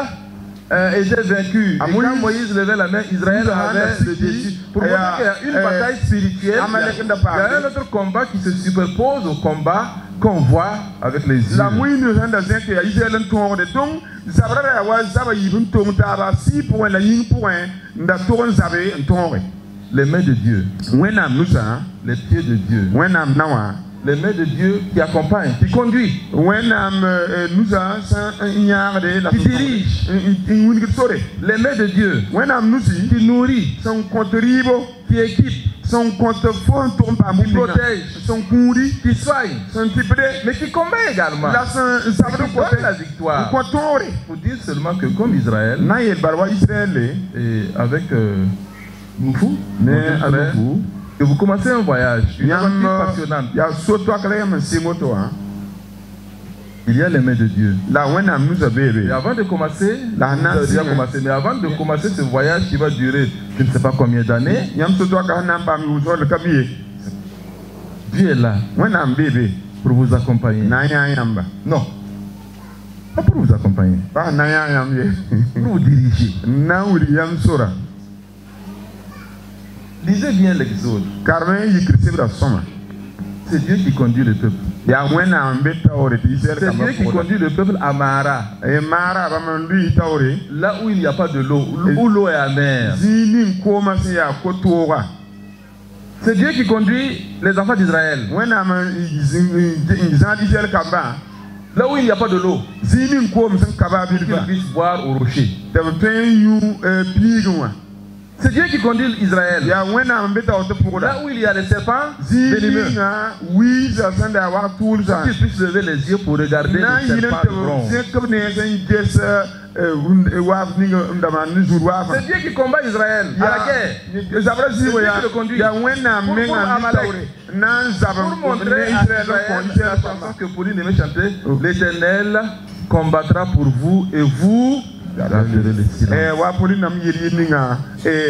était vaincu. Et quand Moïse levait la main, Israël avait le dessus. Pour montrer qu'il y a une bataille spirituelle, il y a un autre combat qui se superpose au combat qu'on voit avec les yeux. Les mains de Dieu, les pieds de Dieu, les mains de Dieu qui accompagnent, qui conduisent, qui dirigent, les mains de Dieu qui nourrit, qui équipe, qui protège, qui soigne, mais qui combat également, qui donne la victoire. Pour dire seulement que comme Israël, et avec Moufou, que vous commencez un voyage, une aventure passionnante. Il y a les mains de Dieu. Et avant de commencer, mais avant de commencer ce voyage qui va durer, je ne sais pas combien d'années, Dieu est là pour vous accompagner. Non, pas pour vous accompagner, pour vous diriger. Lisez bien l'Exode. C'est Dieu qui conduit le peuple. C'est Dieu qui conduit le peuple à Mara. Là où il n'y a pas de l'eau, où l'eau est amère. C'est Dieu qui conduit les enfants d'Israël. Là où il n'y a pas de l'eau, qu'ils puissent boire au rocher. C'est Dieu qui conduit Israël. Là où il y a des serpents venimeux, qu'ils puissent lever les yeux pour regarder les serpents de bronze. C'est Dieu qui combat Israël à la guerre. C'est Dieu qui le conduit. Pour montrer à Israël la chanson que Pauline aimait chanter, l'Éternel combattra pour vous et vous garderez le silence. C'est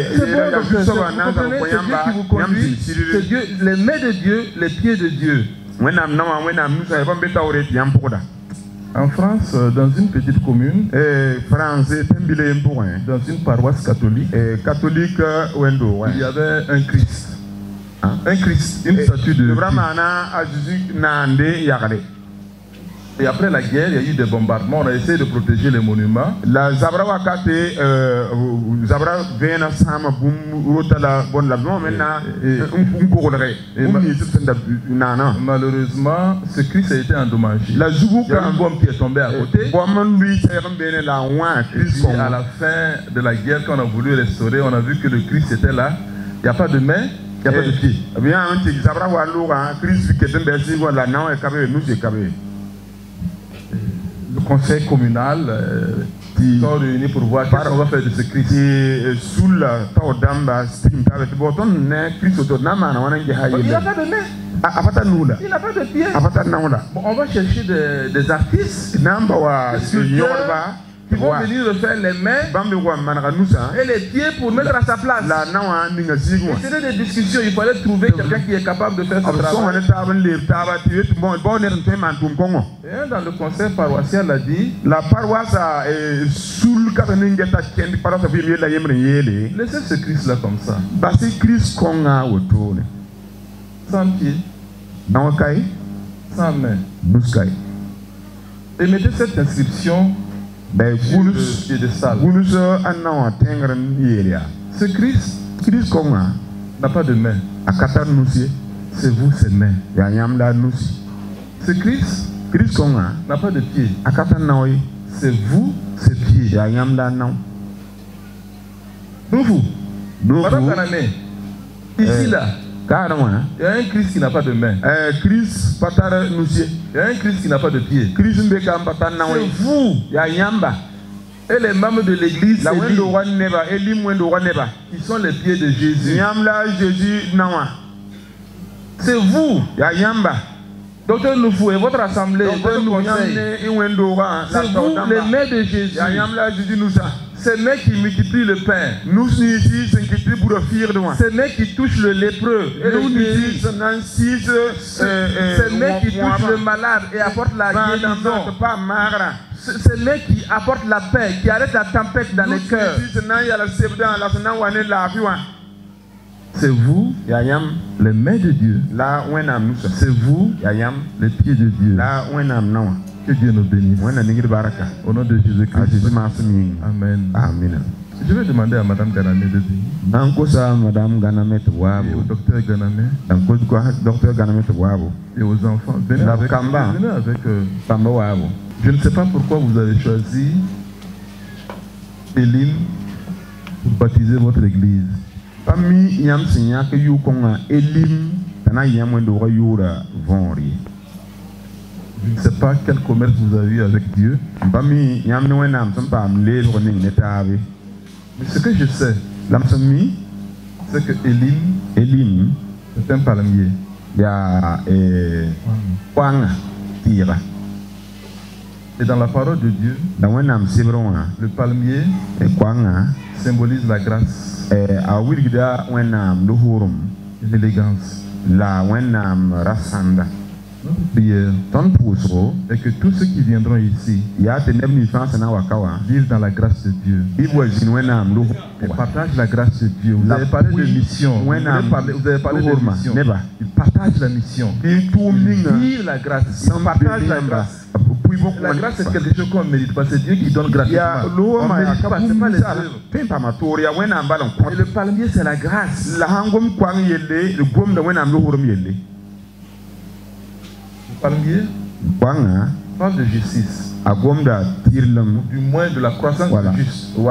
Dieu, les mains de Dieu, les pieds de Dieu. En France, dans une petite commune, dans une paroisse catholique, il y avait un Christ. Un Christ, une statue de Christ. Et après la guerre, il y a eu des bombardements. On a essayé de protéger les monuments. Malheureusement, ce Christ a été endommagé. Il y a une bombe qui est tombée à côté. Et puis à la fin de la guerre, quand on a voulu restaurer, on a vu que le Christ était là. Il n'y a pas de main, il n'y a pas de pied. Le conseil communal sont réunis pour voir qu'est-ce qu'on va faire de ce Christ. Il n'a pas de main. Il n'a pas de pied. Bon, on va chercher des artistes qui vont venir refaire les mains et les pieds pour mettre à sa place. C'était des discussions, il fallait trouver quelqu'un qui est capable de faire ce travail. Et dans le conseil paroissial a dit, la paroisse laissez ce Christ là comme ça. Sans pied, sans main. Et mettez cette inscription sur le piédestal. Ce Christ n'a pas de main. C'est vous ses mains. Ce Christ n'a pas de pied. C'est vous ses pieds. Madame Kaname, ici là, il y a un Christ qui n'a pas de main. Il y a un Christ qui n'a pas de pied. C'est vous. Et les membres de l'église qui sont les pieds de Jésus. C'est vous. Docteur Noufou et votre assemblée, votre conseil. C'est vous les mains de Jésus. Ces mains qui multiplient le pain. Ces mains qui touchent le lépreux. Ces mains qui touchent le malade et apportent la guérison. Ces mains qui apportent la paix, qui arrêtent la tempête dans les cœurs. C'est vous, les mains de Dieu. C'est vous, les pieds de Dieu. Que Dieu nous bénisse. Au nom de Jésus-Christ. Amen. Amen. Je vais demander à Madame Ganame de venir. Et au docteur Ganame. Et aux enfants. Venez avec je ne sais pas pourquoi vous avez choisi Elim pour baptiser votre église. Je ne sais pas quel commerce vous avez eu avec Dieu. Mais ce que je sais, c'est que Elim est un palmier. Et dans la parole de Dieu, le palmier symbolise la grâce et l'élégance. Notre prière est que tous ceux qui viendront ici vivent dans la grâce de Dieu et partagent la grâce de Dieu. Vous avez parlé de mission. Vous avez parlé de mission. Ils partagent la mission. Ils vivent la grâce. Ils partagent la grâce. La grâce c'est quelque chose qu'on ne mérite pas. C'est Dieu qui donne gratuitement. On ne mérite pas. C'est pas les œuvres. Et le palmier c'est la grâce. Le palmier parle de justice. Du moins de la croissance de juste. Vous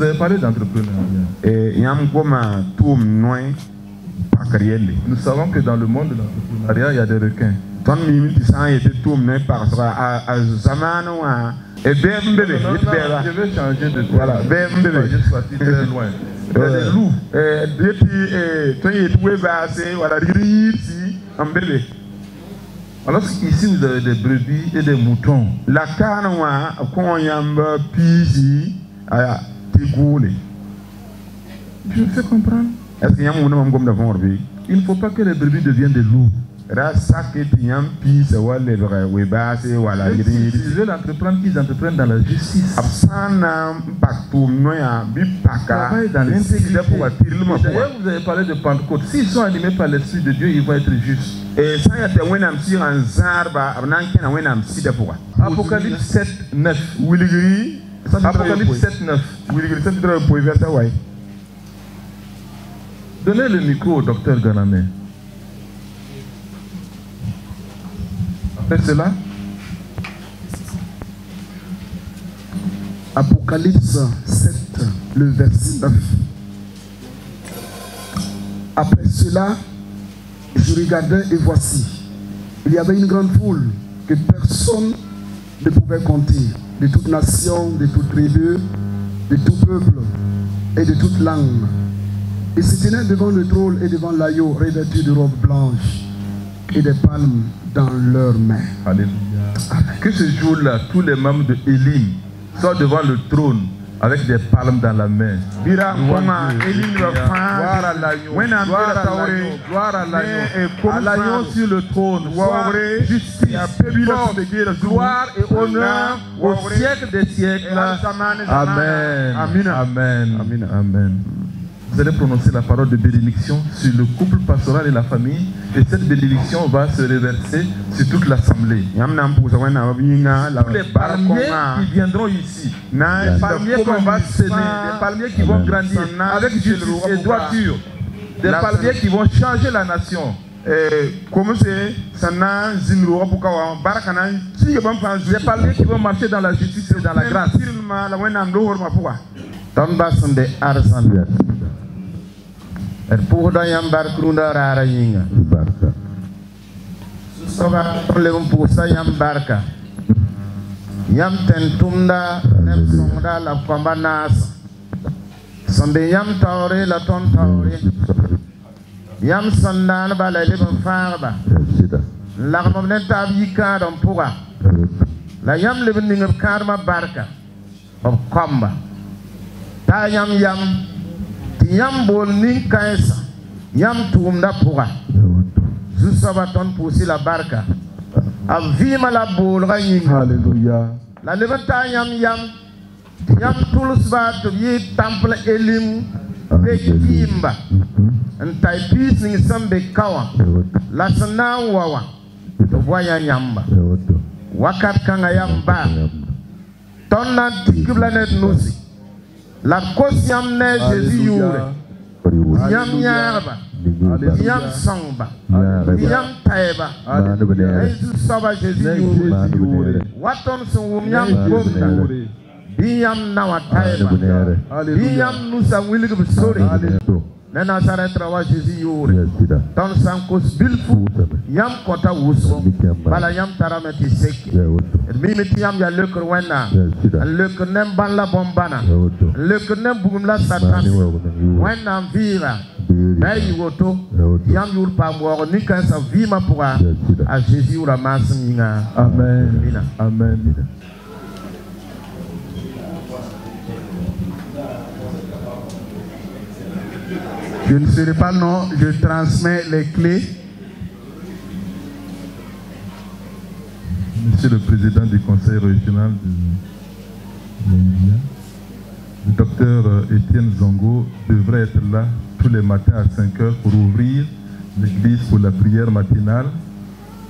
avez parlé d'entrepreneuriat. Nous savons que dans le monde de l'entrepreneuriat, il y a des requins. Non, je vais changer de thème. Je vais juste partir très loin. Il y a des loups. Alors ici vous avez des brebis et des moutons. Je me fais comprendre. Il ne faut pas que les brebis deviennent des loups. Si ils veulent entreprendre, qu'ils entreprennent dans la justice. Travaille dans l'intégrité. D'ailleurs, vous avez parlé de Pentecôte. S'ils sont animés par l'Esprit de Dieu, ils vont être justes. Apocalypse 7, 9. Apocalypse 7, 9. Donnez le micro au docteur Ganame. Après cela, Apocalypse 7, le verset 9. Après cela, je regardais et voici, il y avait une grande foule que personne ne pouvait compter, de toute nation, de toute tribu, de tout peuple et de toute langue. Ils se tenaient devant le trône et devant l'agneau, revêtus de robes blanches et des palmes dans leurs mains. Alléluia. Que ce jour-là, tous les membres de Élim soient devant le trône avec des palmes dans la main. Gloire à l'agneau. Gloire à l'agneau. À l'agneau sur le trône. Justice, gloire et honneur au siècle des siècles. Amen. Amen. Amen. Amen. Vous allez prononcer la parole de bénédiction sur le couple pastoral et la famille, et cette bénédiction va se reverser sur toute l'assemblée. Tous les palmiers qui viendront ici, les palmiers qu'on va semer, des palmiers qui vont grandir avec justice et droiture, des palmiers qui vont changer la nation. Des palmiers qui vont marcher dans la justice et dans la grâce. Pour yambar krunda rara yinga barka soba lewum pusa yam barka yam tentumda nem sonda la komba nas sonde yam tawre la ton tawre yam sondan ba la lebum farba la mom nen tab yika dom puga la yam lebum ningam karma barka of komba ta yam yam bol nin kaisa yam tumda puga zusaba ton pousi la barka avima la bol gayin hallelujah la levanta yam tulus ba to yi temple Elim be kimba antai pis ni sambe kawa la sana wawa to boya nyamba wakat kanga yam ba tonna tikiblanet nusi la cause yam ne Jésus yure yam yarba yam sangba yam taiba Jésus saba Jésus yure waton son yam gomna yam nawa taiba yam nusa wilig bisori nena saretra wa Jésus yure ton sankos bilfu yam kota wuso bala yam tarameti seki mimiti yam ya leker wena leker nem balla bombana leker nem bugumla satan wena vira bayi woto yam yur pa mo ni kan sa vima pour a Jésus ura masinga. Amen. Amen. Je ne serai pas non, je transmets les clés. Monsieur le Président du Conseil régional de l'India, le docteur Étienne Zongo devrait être là tous les matins à 5 heures pour ouvrir l'église pour la prière matinale,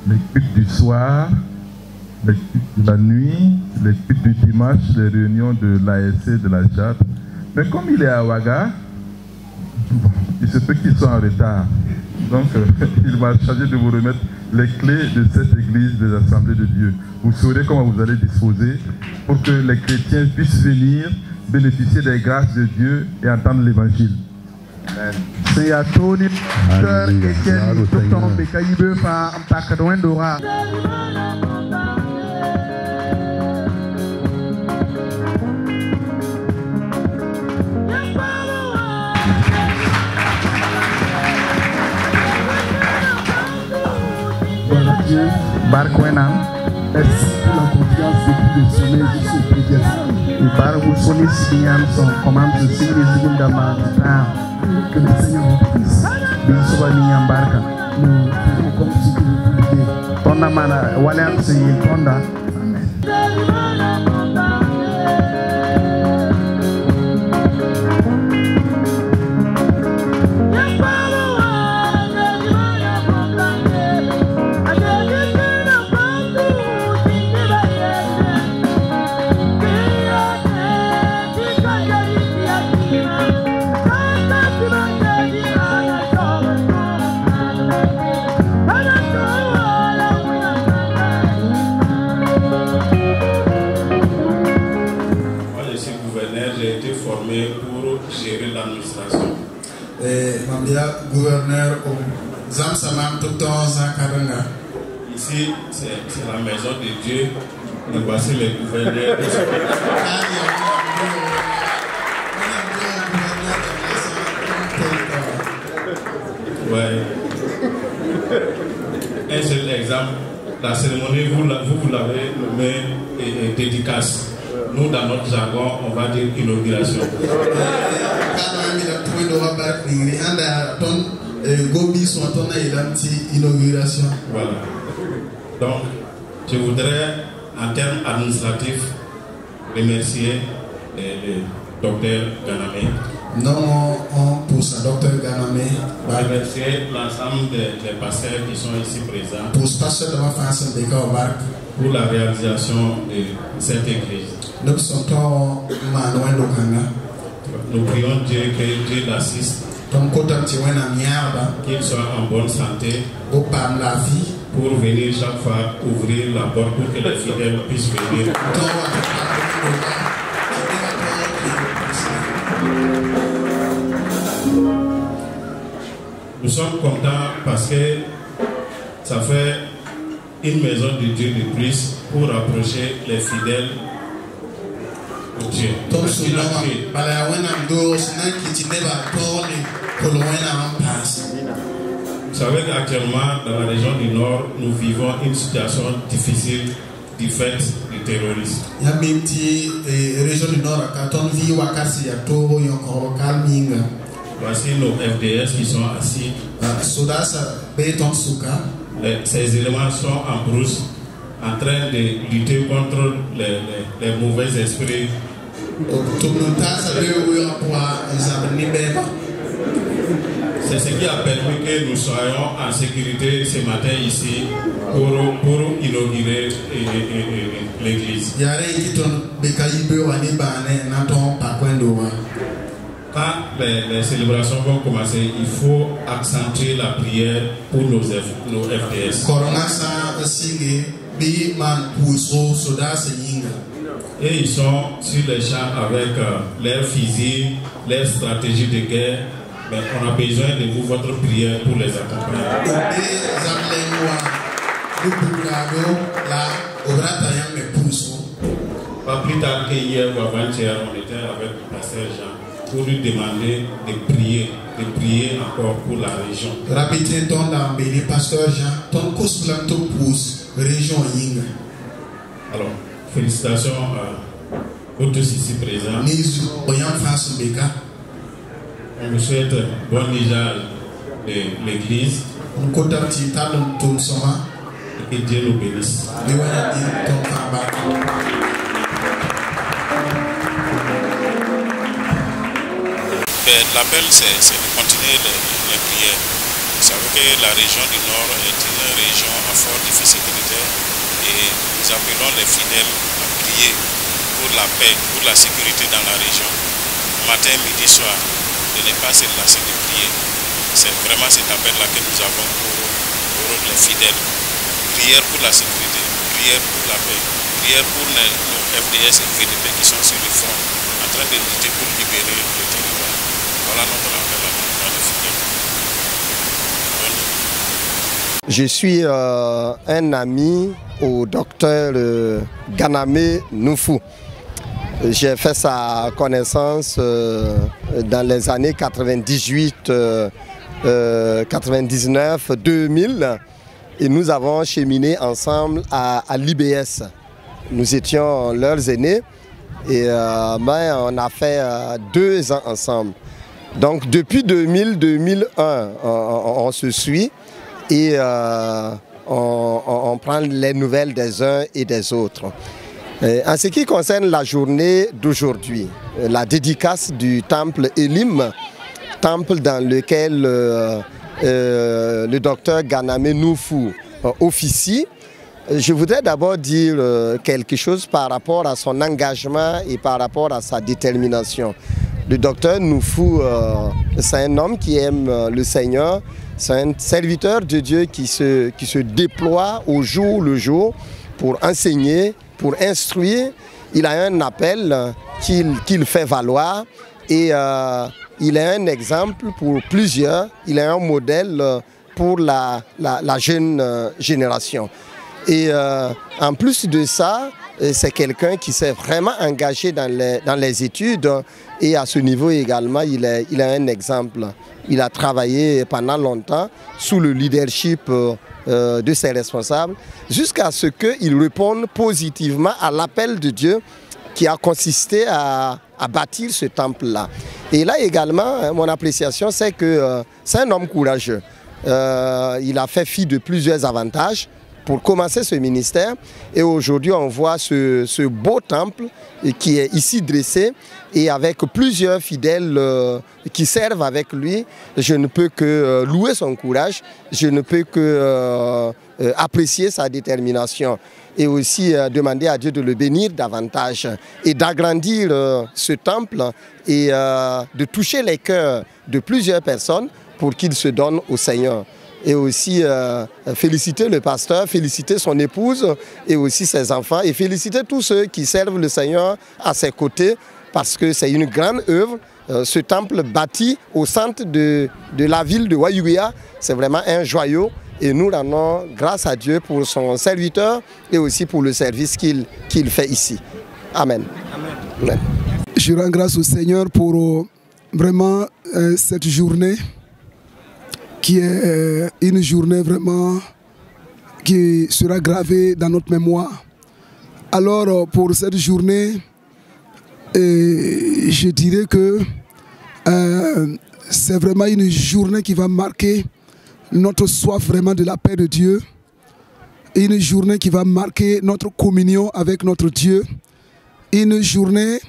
les cultes du soir, les cultes de la nuit, les cultes du dimanche, les réunions de l'ASC de la JAP. Mais comme il est à Ouaga, bon, il se peut qu'il soit en retard. Donc, il m'a chargé de vous remettre les clés de cette église des assemblées de Dieu. Vous saurez comment vous allez disposer pour que les chrétiens puissent venir bénéficier des grâces de Dieu et entendre l'évangile. C'est à Tony, Sœur Etienne, tout le temps, Bekaïbe, Pakadouendora. Barquenam, merci pour la confiance depuis le sommet jusqu'au prédicateur. Et par vous sonnez si bien son commande de signer les secondes d'amant que le Seigneur vous puisse. Bien souvent, nous embarquons. Nous faisons comme si vous pouviez. Ton amana, Walliam, c'est une tonda. Gouverneur au Zamsamam Toton Zakaranga. Ici, c'est la maison de Dieu. Nous voici les gouverneurs. Ouais. Un seul exemple, la cérémonie, vous l'avez nommée dédicace. Nous, dans notre jargon, on va dire inauguration. Voilà. Donc, je voudrais, en termes administratifs, remercier le docteur Ganame. Non, on pousse le docteur Ganame. Remercier l'ensemble des pasteurs qui sont ici présents. Pour la réalisation de cette église. Nous prions Dieu que Dieu l'assiste. Qu'il soit en bonne santé. Pour venir chaque fois ouvrir la porte pour que les fidèles puissent venir. Nous sommes contents parce que ça fait une maison de Dieu de plus pour rapprocher les fidèles au Dieu. Vous savez qu'actuellement, dans la région du Nord, nous vivons une situation difficile du fait du terrorisme. Voici nos FDS qui sont assis. Ces éléments sont en brousse, en train de lutter contre les mauvais esprits. C'est ce qui a permis que nous soyons en sécurité ce matin ici pour inaugurer l'église. Quand les célébrations vont commencer, il faut accentuer la prière pour nos FDS. Et ils sont sur les champs avec leurs fusils, leurs stratégies de guerre. Mais on a besoin de vous, votre prière pour les accompagner. Pas plus tard que hier ou avant-hier, on était avec le pasteur Jean pour lui demander de prier encore pour la région. Alors, félicitations à vous tous ici présents. On vous souhaite bon usage de l'église. Et que Dieu nous bénisse. L'appel, c'est de continuer les prières. Vous savez que la région du Nord est une région à forte difficulté et nous appelons les fidèles à prier pour la paix, pour la sécurité dans la région. Matin, midi, soir, de ne pas se lasser de prier. C'est vraiment cet appel-là que nous avons pour les fidèles. Prière pour la sécurité, prière pour la paix, prière pour nos FDS et VDP qui sont sur le front, en train de lutter pour libérer le territoire. Voilà notre appel à nos fidèles. Je suis un ami au docteur Ganame Noufou. J'ai fait sa connaissance dans les années 98, 99, 2000 et nous avons cheminé ensemble à l'IBS. Nous étions leurs aînés et on a fait 2 ans ensemble. Donc depuis 2000-2001, on se suit et on prend les nouvelles des uns et des autres. En ce qui concerne la journée d'aujourd'hui, la dédicace du temple Elim, temple dans lequel le docteur Ganame Noufou officie, je voudrais d'abord dire quelque chose par rapport à son engagement et par rapport à sa détermination. Le docteur Noufou, c'est un homme qui aime le Seigneur, c'est un serviteur de Dieu qui se déploie au jour le jour pour enseigner, pour instruire. Il a un appel qu'il fait valoir et il est un exemple pour plusieurs, il est un modèle pour la jeune génération. Et en plus de ça, c'est quelqu'un qui s'est vraiment engagé dans les études et à ce niveau également, il est un exemple. Il a travaillé pendant longtemps sous le leadership de ses responsables jusqu'à ce qu'il réponde positivement à l'appel de Dieu qui a consisté à bâtir ce temple-là. Et là également, mon appréciation, c'est que c'est un homme courageux. Il a fait fi de plusieurs avantages pour commencer ce ministère. Et aujourd'hui, on voit ce beau temple qui est ici dressé et avec plusieurs fidèles qui servent avec lui. Je ne peux que louer son courage, je ne peux que apprécier sa détermination et aussi demander à Dieu de le bénir davantage et d'agrandir ce temple et de toucher les cœurs de plusieurs personnes pour qu'il se donne au Seigneur. Et aussi féliciter le pasteur, féliciter son épouse et aussi ses enfants et féliciter tous ceux qui servent le Seigneur à ses côtés parce que c'est une grande œuvre. Ce temple bâti au centre de la ville de Wayuguya, c'est vraiment un joyau et nous rendons grâce à Dieu pour son serviteur et aussi pour le service qu'il fait ici. Amen. Amen. Je rends grâce au Seigneur pour vraiment cette journée qui est une journée vraiment qui sera gravée dans notre mémoire. Alors pour cette journée, je dirais que c'est vraiment une journée qui va marquer notre soif vraiment de la paix de Dieu, une journée qui va marquer notre communion avec notre Dieu, une journée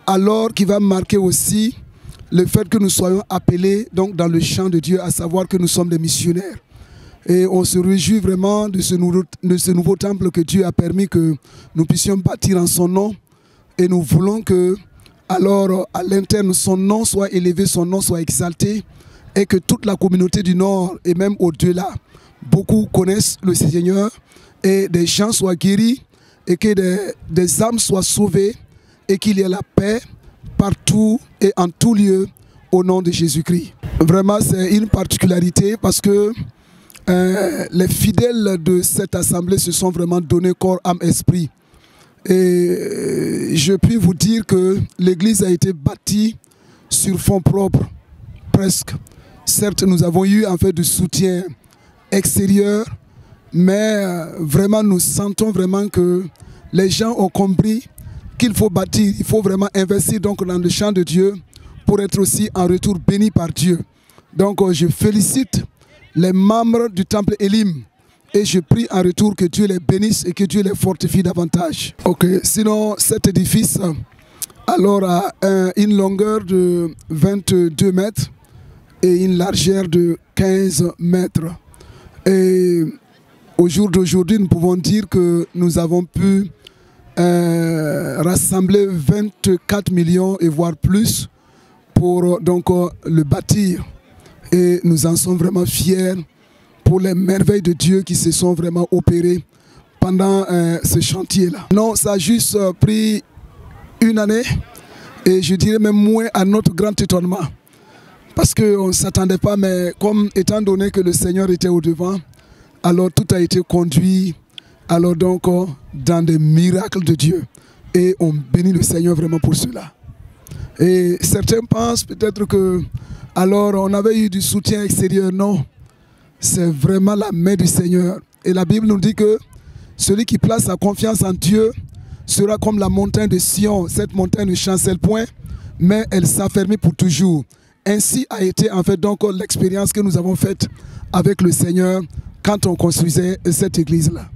alors qui va marquer aussi le fait que nous soyons appelés donc, dans le champ de Dieu, à savoir que nous sommes des missionnaires. Et on se réjouit vraiment de ce nouveau temple que Dieu a permis que nous puissions bâtir en son nom. Et nous voulons que, alors, à l'interne, son nom soit élevé, son nom soit exalté, et que toute la communauté du Nord, et même au-delà, beaucoup connaissent le Seigneur, et des gens soient guéris, et que des âmes soient sauvées, et qu'il y ait la paix, partout et en tout lieu au nom de Jésus-Christ. Vraiment, c'est une particularité parce que les fidèles de cette assemblée se sont vraiment donnés corps, âme, esprit. Et je puis vous dire que l'église a été bâtie sur fonds propres, presque. Certes, nous avons eu en fait du soutien extérieur, mais vraiment nous sentons vraiment que les gens ont compris qu'il faut bâtir, il faut vraiment investir donc dans le champ de Dieu pour être aussi en retour béni par Dieu. Donc je félicite les membres du temple Elim et je prie en retour que Dieu les bénisse et que Dieu les fortifie davantage. Ok, sinon cet édifice alors a une longueur de 22 mètres et une largeur de 15 mètres. Et au jour d'aujourd'hui, nous pouvons dire que nous avons pu rassembler 24 millions et voire plus pour donc le bâtir. Et nous en sommes vraiment fiers pour les merveilles de Dieu qui se sont vraiment opérées pendant ce chantier-là. Non, ça a juste pris une année et je dirais même moins à notre grand étonnement. Parce qu'on ne s'attendait pas, mais comme étant donné que le Seigneur était au-devant, alors tout a été conduit alors donc dans des miracles de Dieu. Et on bénit le Seigneur vraiment pour cela. Et certains pensent peut-être que alors on avait eu du soutien extérieur. Non, c'est vraiment la main du Seigneur. Et la Bible nous dit que celui qui place sa confiance en Dieu sera comme la montagne de Sion. Cette montagne ne chancelle point, mais elle s'affermit pour toujours. Ainsi a été en fait donc l'expérience que nous avons faite avec le Seigneur quand on construisait cette église-là.